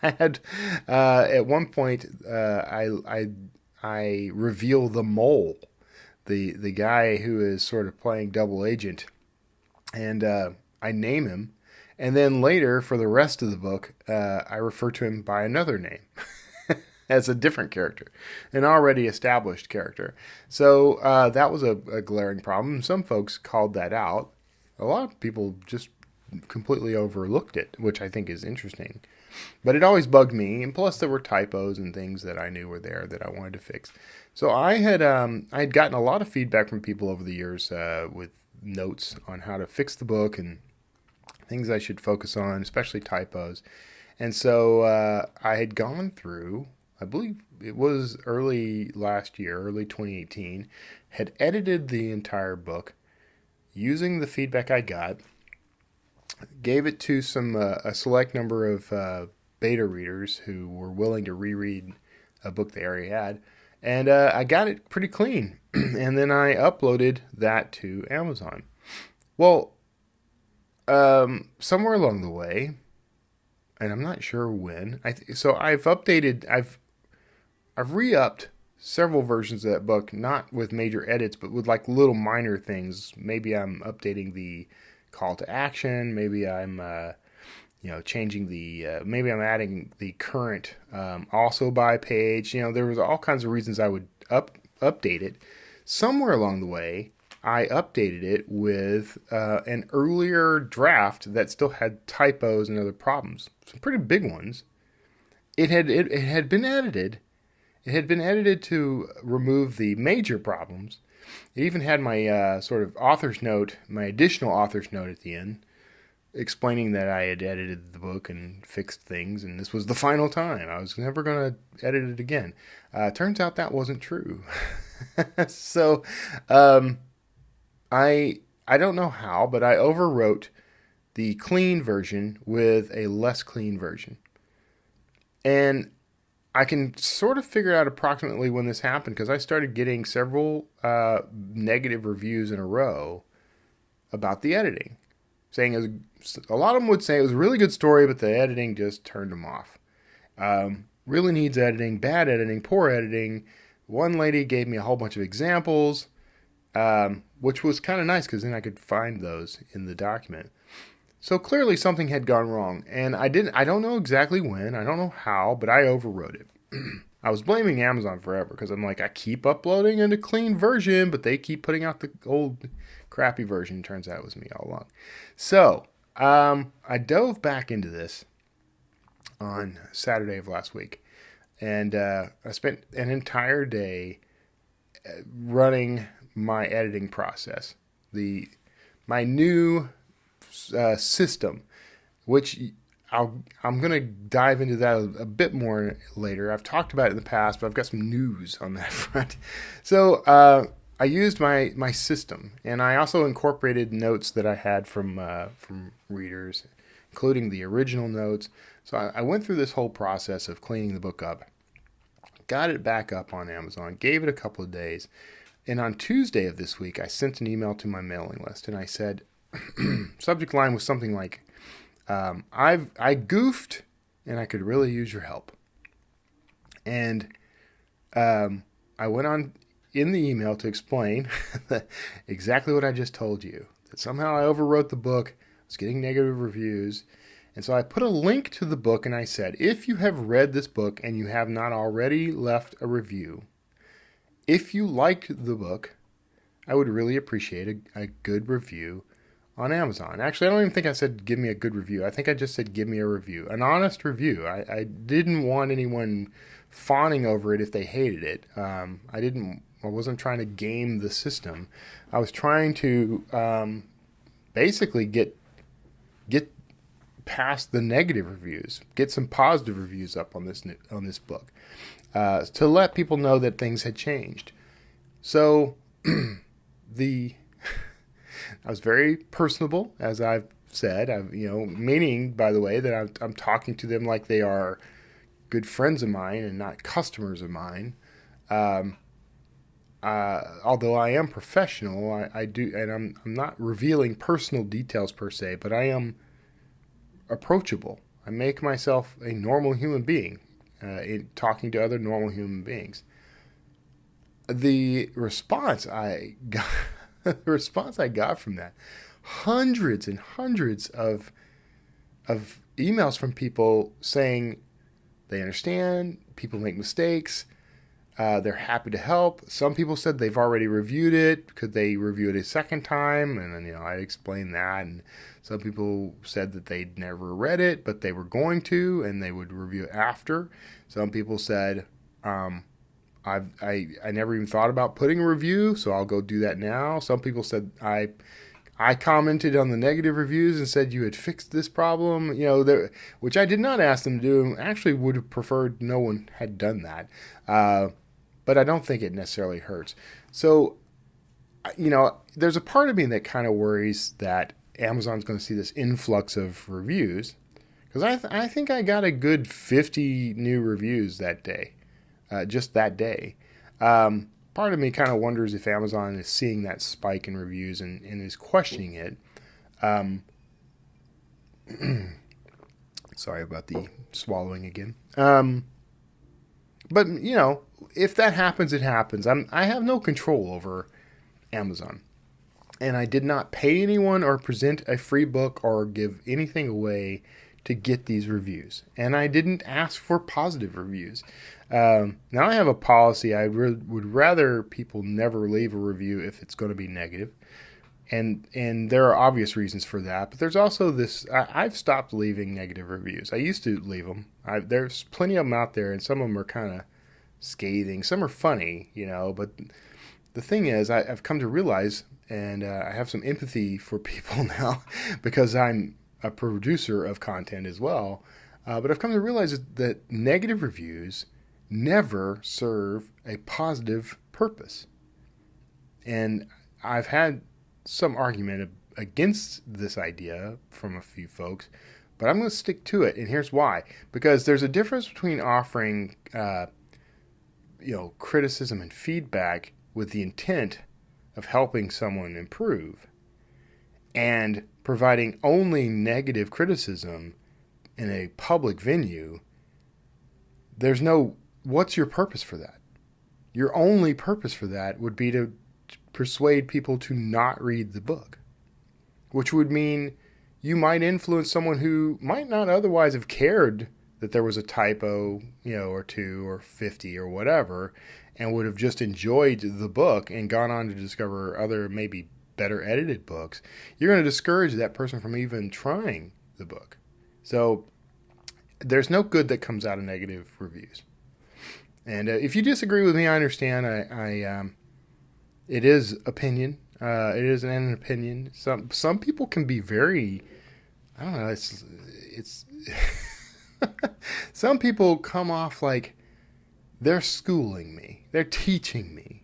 I had at one point I reveal the mole, the guy who is sort of playing double agent. And I name him, and then later, for the rest of the book, I refer to him by another name as a different character, an already established character. So that was a glaring problem. Some folks called that out. A lot of people just completely overlooked it, which I think is interesting. But it always bugged me, and plus there were typos and things that I knew were there that I wanted to fix. So I had gotten a lot of feedback from people over the years with notes on how to fix the book and things I should focus on, especially typos. And so I had gone through, I believe it was early last year, early 2018, had edited the entire book using the feedback I got, gave it to a select number of beta readers who were willing to reread a book they already had, and I got it pretty clean. And then I uploaded that to Amazon. Well, somewhere along the way, and I'm not sure when, so I've re-upped several versions of that book, not with major edits, but with like little minor things. Maybe I'm updating the call to action. Maybe I'm changing maybe I'm adding the current also by page. There was all kinds of reasons I would update it. somewhere along the way, I updated it with an earlier draft that still had typos and other problems, some pretty big ones. It had been edited. It had been edited to remove the major problems. It even had my sort of author's note, my additional author's note at the end, explaining that I had edited the book and fixed things, and this was the final time. I was never going to edit it again. Turns out that wasn't true. So, I don't know how, but I overwrote the clean version with a less clean version. And I can sort of figure out approximately when this happened because I started getting several negative reviews in a row about the editing. Saying a lot of them would say it was a really good story, but the editing just turned them off. Really needs editing, bad editing, poor editing. One lady gave me a whole bunch of examples, which was kind of nice because then I could find those in the document. So clearly something had gone wrong, and I don't know exactly when, I don't know how, but I overwrote it. I was blaming Amazon forever because I'm like, I keep uploading in a clean version, but they keep putting out the old crappy version. Turns out it was me all along. So I dove back into this on Saturday of last week, and I spent an entire day running my editing process. My new system, which I'm going to dive into that a bit more later. I've talked about it in the past, but I've got some news on that front. So I used my system, and I also incorporated notes that I had from readers, including the original notes. So I went through this whole process of cleaning the book up, got it back up on Amazon, gave it a couple of days, and on Tuesday of this week, I sent an email to my mailing list, and I said, subject line was something like, I goofed and I could really use your help. And I went on in the email to explain exactly what I just told you, that somehow I overwrote the book, I was getting negative reviews. And so I put a link to the book and I said, if you have read this book and you have not already left a review, if you liked the book, I would really appreciate a good review on Amazon. Actually, I don't even think I said give me a good review. I think I just said give me a review, an honest review. I didn't want anyone fawning over it if they hated it. I wasn't trying to game the system. I was trying to basically get past the negative reviews, get some positive reviews up on this book, to let people know that things had changed. So I was very personable, as I've said. Meaning, by the way, that I'm talking to them like they are good friends of mine and not customers of mine. Although I am professional, I do, and I'm not revealing personal details per se, but I am approachable. I make myself a normal human being in talking to other normal human beings. The response I got from that, hundreds and hundreds of emails from people saying they understand, people make mistakes, they're happy to help. Some people said they've already reviewed it. Could they review it a second time? And then, I explained that. And some people said that they'd never read it, but they were going to, and they would review it after. Some people said, I never even thought about putting a review, so I'll go do that now. Some people said I commented on the negative reviews and said you had fixed this problem, which I did not ask them to do. Actually, would have preferred no one had done that. But I don't think it necessarily hurts. So, there's a part of me that kind of worries that Amazon's going to see this influx of reviews, because I think I got a good 50 new reviews that day. Just that day. Part of me kind of wonders if Amazon is seeing that spike in reviews and is questioning it. Sorry about the swallowing again. But, if that happens, it happens. I have no control over Amazon. And I did not pay anyone or present a free book or give anything away to get these reviews, and I didn't ask for positive reviews. Now I have a policy. I would rather people never leave a review if it's going to be negative. And there are obvious reasons for that, but there's also this. I've stopped leaving negative reviews. I used to leave them. There's plenty of them out there, and some of them are kind of scathing. Some are funny, but the thing is, I've come to realize, and I have some empathy for people now because I'm a producer of content as well. But I've come to realize that negative reviews never serve a positive purpose. And I've had some argument against this idea from a few folks, but I'm going to stick to it. And here's why. Because there's a difference between offering, criticism and feedback with the intent of helping someone improve and providing only negative criticism in a public venue. What's your purpose for that? Your only purpose for that would be to persuade people to not read the book, which would mean you might influence someone who might not otherwise have cared that there was a typo, or 2 or 50 or whatever, and would have just enjoyed the book and gone on to discover other maybe better edited books. You're going to discourage that person from even trying the book. So there's no good that comes out of negative reviews. And if you disagree with me, I understand. It is opinion. It is an opinion. Some people can be very, I don't know. It's some people come off like they're schooling me. They're teaching me.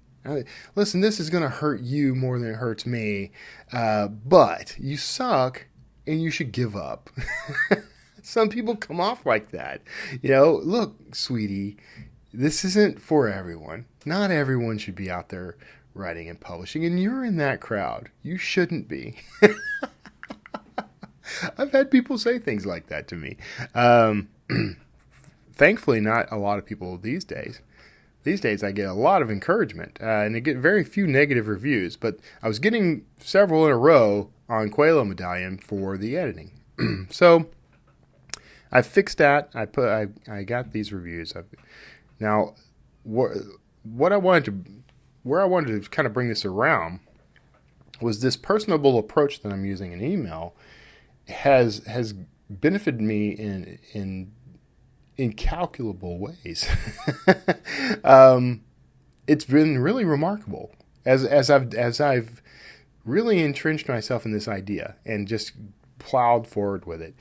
Listen, this is going to hurt you more than it hurts me. But you suck, and you should give up. Some people come off like that. Look, sweetie. This isn't for everyone. Not everyone should be out there writing and publishing, and you're in that crowd. You shouldn't be. I've had people say things like that to me. Thankfully, not a lot of people these days. These days, I get a lot of encouragement, and I get very few negative reviews, but I was getting several in a row on Quailo Medallion for the editing. So I fixed that. I got these reviews. Now, where I wanted to kind of bring this around was this personable approach that I'm using in email has benefited me in incalculable ways. It's been really remarkable as I've really entrenched myself in this idea and just plowed forward with it.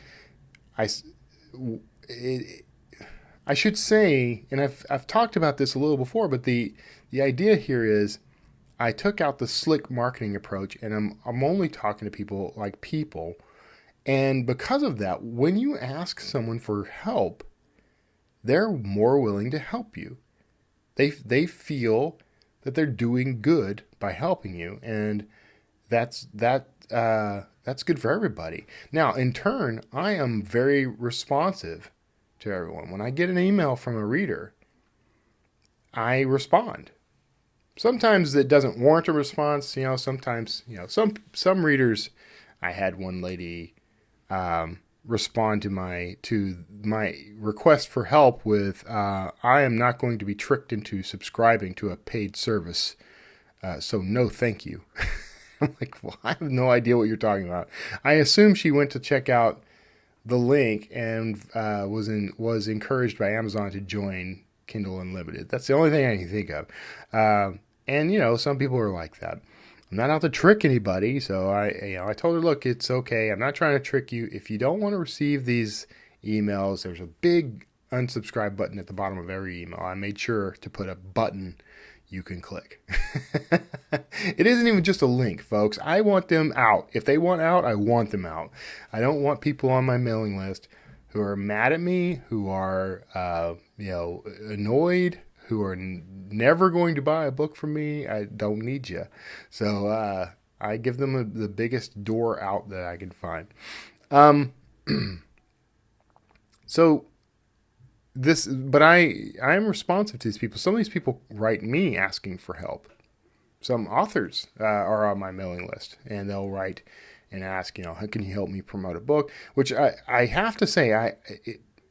I should say, and I've talked about this a little before, but the idea here is I took out the slick marketing approach, and I'm only talking to people like people. And because of that, when you ask someone for help, they're more willing to help you. They feel that they're doing good by helping you, and that's good for everybody. Now, in turn, I am very responsive to everyone. When I get an email from a reader, I respond. Sometimes it doesn't warrant a response. Sometimes, some readers, I had one lady respond to my request for help with, I am not going to be tricked into subscribing to a paid service, so no thank you. I'm like, well, I have no idea what you're talking about. I assume she went to check out the link and was encouraged by Amazon to join Kindle Unlimited. That's the only thing I can think of. And some people are like that. I'm not out to trick anybody, so I told her, look, it's okay. I'm not trying to trick you. If you don't want to receive these emails, there's a big unsubscribe button at the bottom of every email. I made sure to put a button you can click. It isn't even just a link, folks. I want them out. If they want out, I want them out. I don't want people on my mailing list who are mad at me, who are annoyed, who are never going to buy a book from me. I don't need you. So I give them the biggest door out that I can find. But I am responsive to these people. Some of these people write me asking for help. some authors are on my mailing list, and they'll write and ask, how can you help me promote a book? Which I have to say,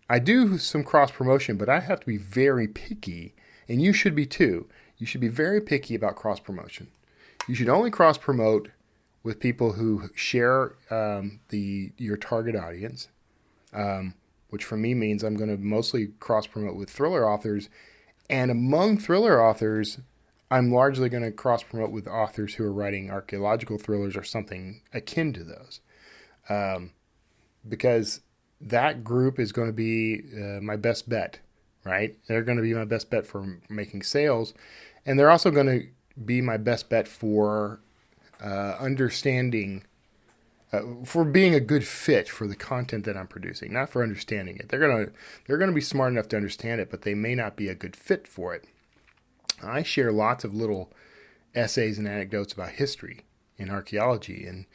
I do some cross promotion, but I have to be very picky, and you should be too. You should be very picky about cross promotion. You should only cross promote with people who share your target audience, which for me means I'm going to mostly cross promote with thriller authors, and among thriller authors, I'm largely going to cross promote with authors who are writing archaeological thrillers or something akin to those, because that group is going to be my best bet, right? They're going to be my best bet for making sales, and they're also going to be my best bet for understanding, for being a good fit for the content that I'm producing, not for understanding it. They're gonna be smart enough to understand it, but they may not be a good fit for it. I share lots of little essays and anecdotes about history and archaeology, and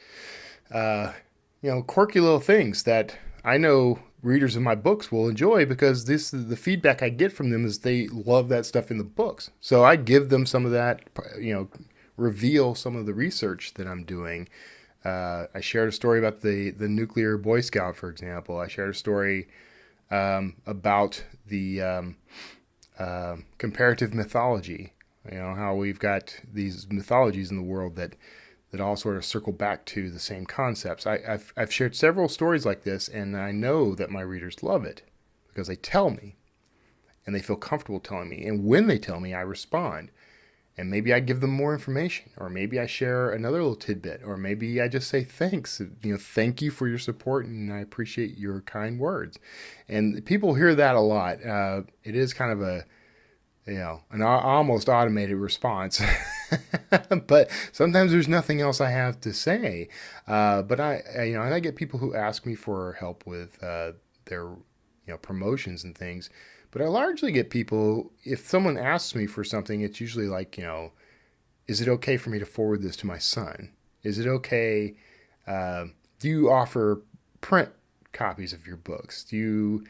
quirky little things that I know readers of my books will enjoy, because the feedback I get from them is they love that stuff in the books. So I give them some of that, reveal some of the research that I'm doing. I shared a story about the nuclear Boy Scout, for example. I shared a story about the comparative mythology. How we've got these mythologies in the world that all sort of circle back to the same concepts. I've shared several stories like this, and I know that my readers love it because they tell me, and they feel comfortable telling me. And when they tell me, I respond. And maybe I give them more information, or maybe I share another little tidbit, or maybe I just say thanks. Thank you for your support, and I appreciate your kind words. And people hear that a lot. It is kind of an almost automated response, but sometimes there's nothing else I have to say. But I get people who ask me for help with their promotions and things. But I largely get people, if someone asks me for something, it's usually like, is it okay for me to forward this to my son? Is it okay? Do you offer print copies of your books? Do you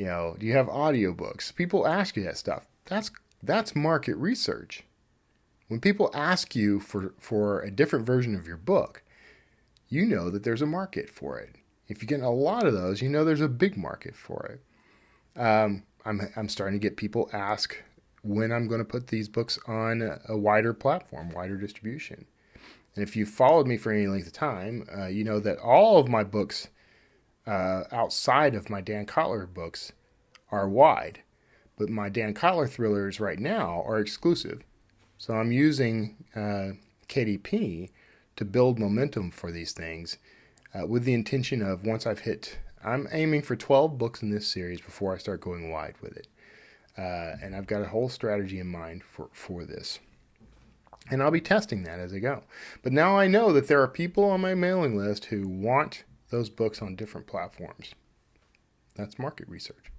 have audiobooks? People ask you that stuff. That's market research. When people ask you for a different version of your book, you know that there's a market for it. If you get a lot of those, there's a big market for it. I'm starting to get people ask when I'm going to put these books on a wider platform, wider distribution. And if you've followed me for any length of time, you know that all of my books outside of my Dan Kotler books are wide. But my Dan Kotler thrillers right now are exclusive. So I'm using KDP to build momentum for these things with the intention of, once I'm aiming for 12 books in this series before I start going wide with it. And I've got a whole strategy in mind for this. And I'll be testing that as I go. But now I know that there are people on my mailing list who want those books on different platforms. That's market research.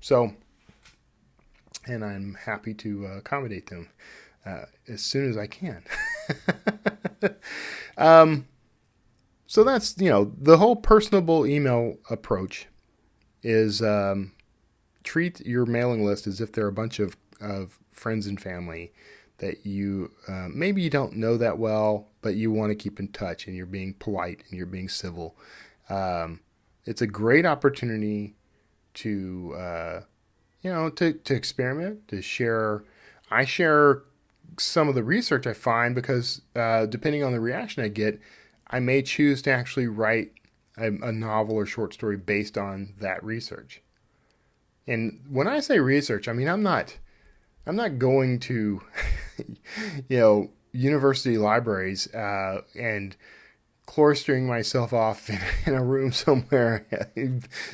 And I'm happy to accommodate them as soon as I can. So that's, the whole personable email approach is treat your mailing list as if they're a bunch of friends and family that you maybe you don't know that well, but you want to keep in touch, and you're being polite and you're being civil. It's a great opportunity to to experiment, to share. I share some of the research I find because depending on the reaction I get, I may choose to actually write a novel or short story based on that research. And when I say research, I mean I'm not going to university libraries and cloistering myself off in a room somewhere,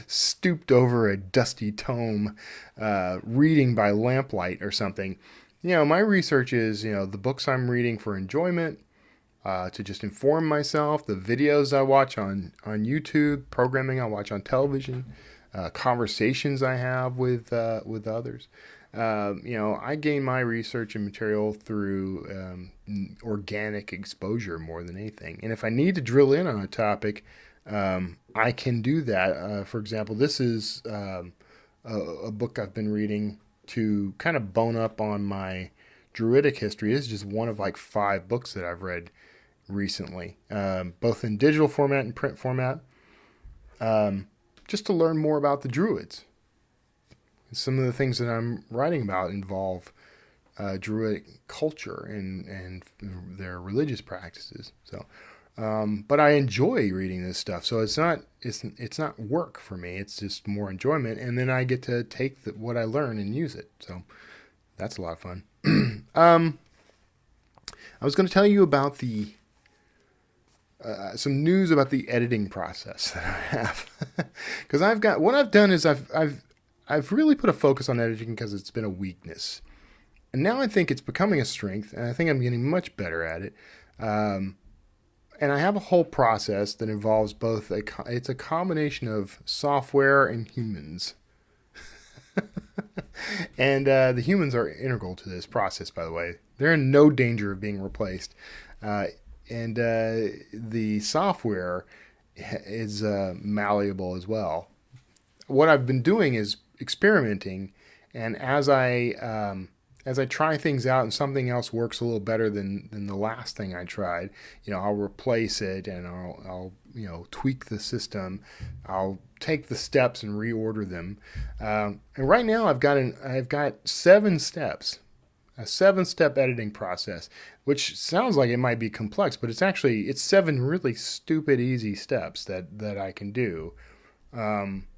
stooped over a dusty tome, reading by lamplight or something. My research is the books I'm reading for enjoyment, to just inform myself, the videos I watch on YouTube, programming I watch on television, conversations I have with others. I gain my research and material through organic exposure more than anything. And if I need to drill in on a topic, I can do that. For example, this is a book I've been reading to kind of bone up on my Druidic history. This is just one of like 5 books that I've read recently, both in digital format and print format, just to learn more about the Druids. Some of the things that I'm writing about involve Druidic culture and their religious practices. So, but I enjoy reading this stuff. So it's not work for me. It's just more enjoyment, and then I get to take what I learn and use it. So that's a lot of fun. I was going to tell you about some news about the editing process that I have, because what I've done is I've really put a focus on editing because it's been a weakness. And now I think it's becoming a strength, and I think I'm getting much better at it. And I have a whole process that involves both, it's a combination of software and humans. And the humans are integral to this process, by the way. They're in no danger of being replaced. And the software is malleable as well. What I've been doing is experimenting, and as I try things out and something else works a little better than the last thing I tried, I'll replace it, and I'll tweak the system. I'll take the steps and reorder them. And right now I've got 7 steps, a 7-step editing process, which sounds like it might be complex, but it's 7 really stupid, easy steps that I can do.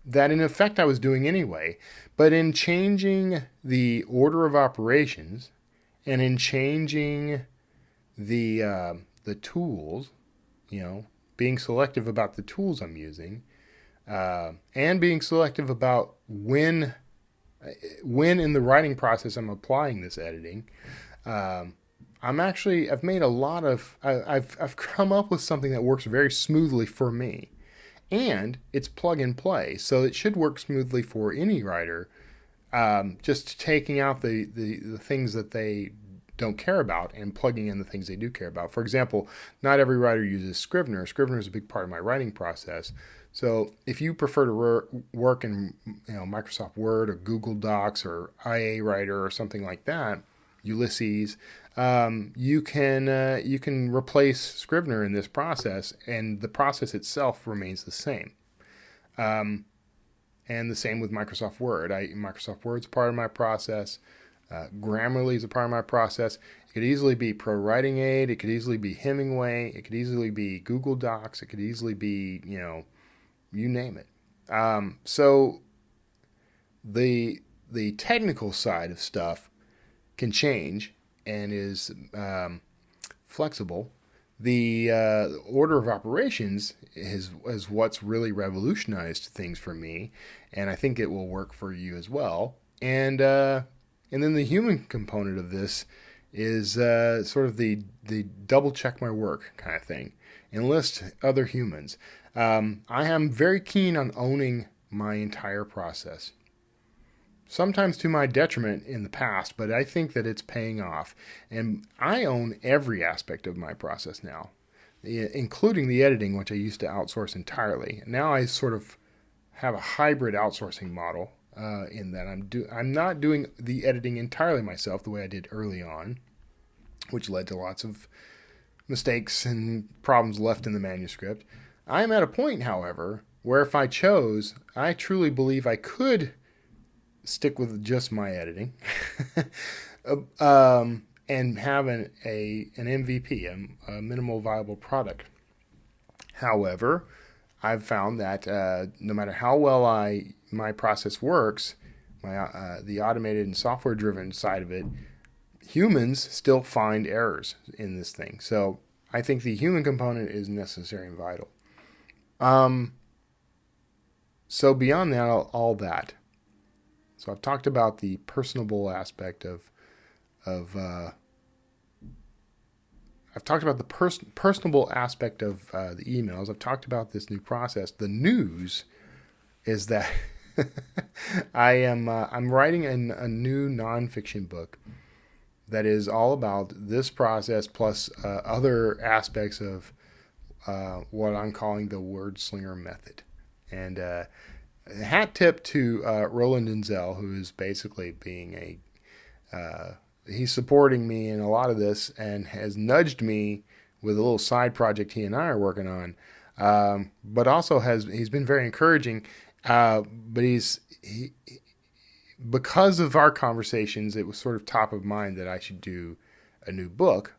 That in effect I was doing anyway, but in changing the order of operations and in changing the tools, being selective about the tools I'm using, and being selective about when in the writing process I'm applying this editing, I've made a lot of, I've come up with something that works very smoothly for me. And it's plug and play, so it should work smoothly for any writer, just taking out the things that they don't care about and plugging in the things they do care about. For example, not every writer uses Scrivener. Scrivener is a big part of my writing process. So if you prefer to work in Microsoft Word or Google Docs or IA Writer or something like that, Ulysses, you can replace Scrivener in this process, and the process itself remains the same. And the same with Microsoft Word. Microsoft Word's a part of my process. Grammarly is a part of my process. It could easily be Pro Writing Aid. It could easily be Hemingway. It could easily be Google Docs. It could easily be, you name it. So the technical side of stuff can change and is flexible. The order of operations is what's really revolutionized things for me, and I think it will work for you as well. And then the human component of this is sort of the double check my work kind of thing. Enlist other humans. I am very keen on owning my entire process. Sometimes to my detriment in the past, but I think that it's paying off. And I own every aspect of my process now, including the editing, which I used to outsource entirely. Now I sort of have a hybrid outsourcing model in that I'm not doing the editing entirely myself the way I did early on, which led to lots of mistakes and problems left in the manuscript. I am at a point, however, where if I chose, I truly believe I could stick with just my editing and have an MVP, a minimal viable product. However, I've found that no matter how well my process works, the automated and software-driven side of it, humans still find errors in this thing. So I think the human component is necessary and vital. So beyond that, all that. So I've talked about the personable aspect of I've talked about the personable aspect of the emails. I've talked about this new process. The news is that I'm writing a new nonfiction book that is all about this process plus other aspects of what I'm calling the Wordslinger method. And hat tip to Roland Denzel, who is basically being he's supporting me in a lot of this and has nudged me with a little side project he and I are working on. But also he's been very encouraging. But because of our conversations, it was sort of top of mind that I should do a new book.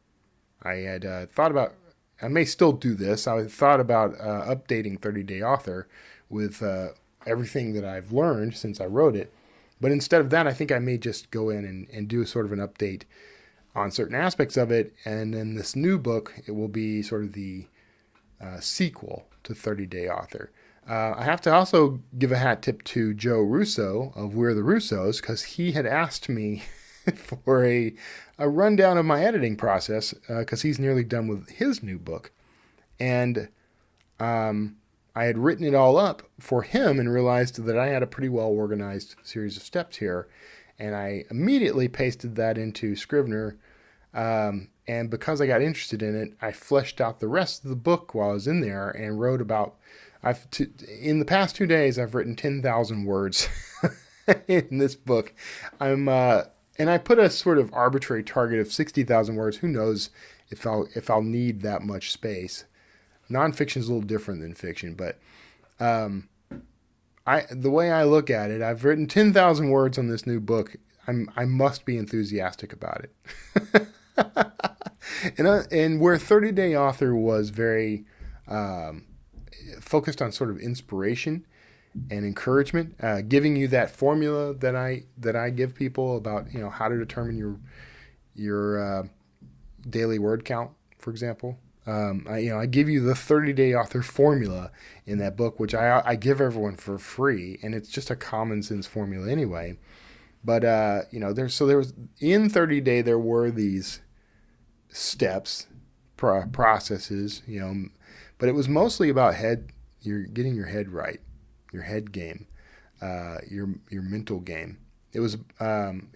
I had thought about, I may still do this. I thought about updating 30 Day Author with everything that I've learned since I wrote it. But instead of that, I think I may just go in and do sort of an update on certain aspects of it. And then this new book, it will be sort of the sequel to 30 Day Author. I have to also give a hat tip to Joe Russo of We're the Russos, because he had asked me for a rundown of my editing process, because he's nearly done with his new book. And I had written it all up for him and realized that I had a pretty well organized series of steps here. And I immediately pasted that into Scrivener. And because I got interested in it, I fleshed out the rest of the book while I was in there and wrote about, in the past 2 days, I've written 10,000 words in this book. And I put a sort of arbitrary target of 60,000 words. Who knows if I'll need that much space. Nonfiction is a little different than fiction, but the way I look at it, I've written 10,000 words on this new book. I must be enthusiastic about it. And where 30 Day Author was very focused on sort of inspiration and encouragement, giving you that formula that I give people about, how to determine your daily word count, for example. I give you the 30 Day Author formula in that book, which I give everyone for free, and it's just a common sense formula anyway. But there was in 30 Day there were these steps, processes, but it was mostly about getting your head right, your head game, your mental game. It was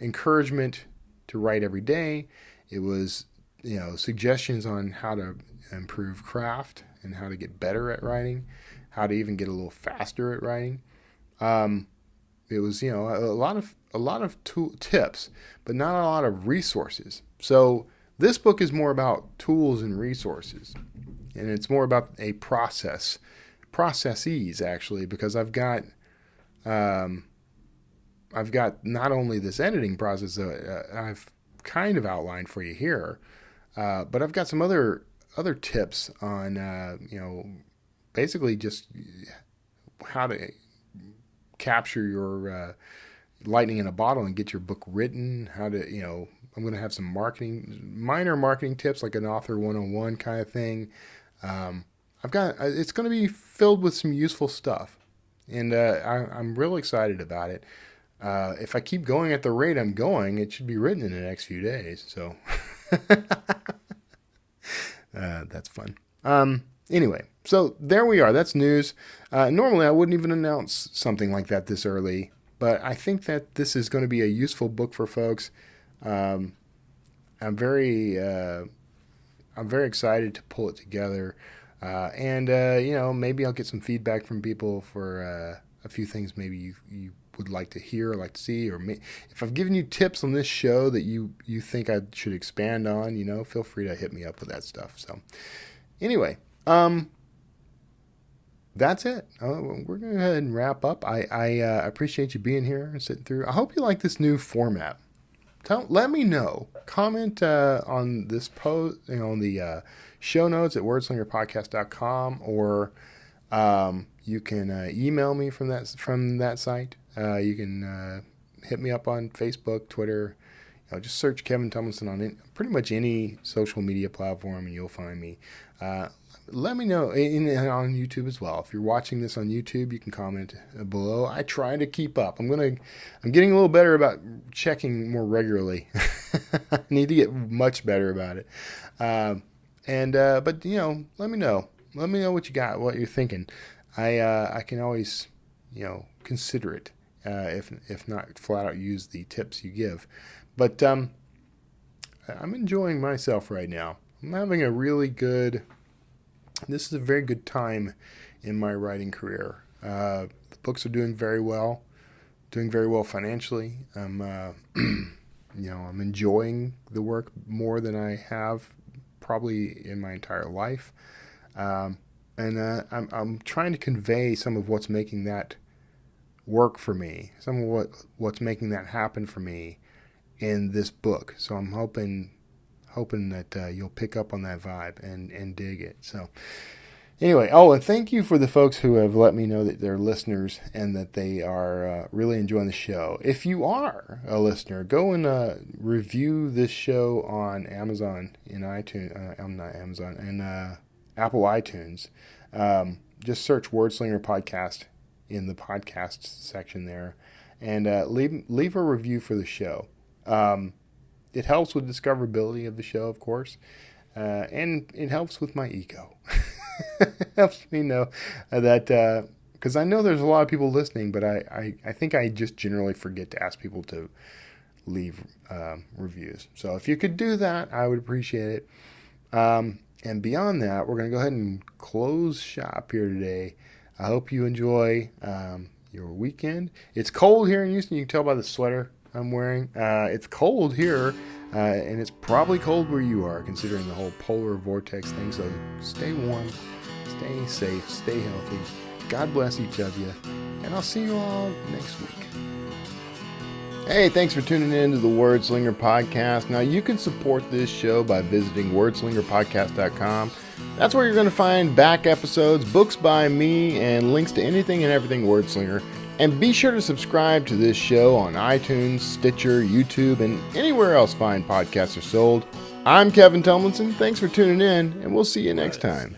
encouragement to write every day. It was suggestions on how to improve craft and how to get better at writing, how to even get a little faster at writing. It was a lot of tips, but not a lot of resources. So this book is more about tools and resources, and it's more about a processes actually, because I've got not only this editing process that I've kind of outlined for you here, but I've got some other tips on basically just how to capture your lightning in a bottle and get your book written. How to I'm going to have some minor marketing tips, like an author 101 kind of thing. It's going to be filled with some useful stuff, and I'm real excited about it. If I keep going at the rate I'm going, it should be written in the next few days. So that's fun. Anyway, so there we are. That's news. Normally I wouldn't even announce something like that this early, but I think that this is going to be a useful book for folks. I'm very excited to pull it together. And maybe I'll get some feedback from people for a few things maybe you would like to hear or like to see, or if I've given you tips on this show that you think I should expand on, feel free to hit me up with that stuff. So anyway, that's it. We're going to go ahead and wrap up. I appreciate you being here and sitting through. I hope you like this new format. Let me know. Comment on this post, on the show notes at wordslingerpodcast.com, or you can email me from that site. You can hit me up on Facebook, Twitter. Just search Kevin Tomlinson on pretty much any social media platform, and you'll find me. Let me know on YouTube as well. If you're watching this on YouTube, you can comment below. I try to keep up. I'm getting a little better about checking more regularly. I need to get much better about it. But let me know. Let me know what you got, what you're thinking. I can always, consider it. If not flat out use the tips you give. But I'm enjoying myself right now. I'm having this is a very good time in my writing career. The books are doing very well financially. I'm I'm enjoying the work more than I have probably in my entire life. And I'm trying to convey some of what's making that work for me, some of what's making that happen for me in this book. So I'm hoping that you'll pick up on that vibe and dig it. So anyway, and thank you for the folks who have let me know that they're listeners and that they are really enjoying the show. If you are a listener, go and review this show on Amazon in iTunes. I'm not Amazon, and Apple iTunes. Just search Wordslinger Podcast in the podcast section there, and leave a review for the show. It helps with discoverability of the show, of course, and it helps with my ego. It helps me know that, because I know there's a lot of people listening, but I think I just generally forget to ask people to leave reviews. So if you could do that, I would appreciate it. And beyond that, we're going to go ahead and close shop here today. I hope you enjoy your weekend. It's cold here in Houston. You can tell by the sweater I'm wearing. It's cold here, and it's probably cold where you are, considering the whole polar vortex thing. So stay warm, stay safe, stay healthy. God bless each of you, and I'll see you all next week. Hey, thanks for tuning in to the Wordslinger Podcast. Now, you can support this show by visiting wordslingerpodcast.com. That's where you're going to find back episodes, books by me, and links to anything and everything Wordslinger. And be sure to subscribe to this show on iTunes, Stitcher, YouTube, and anywhere else fine podcasts are sold. I'm Kevin Tomlinson. Thanks for tuning in, and we'll see you next time.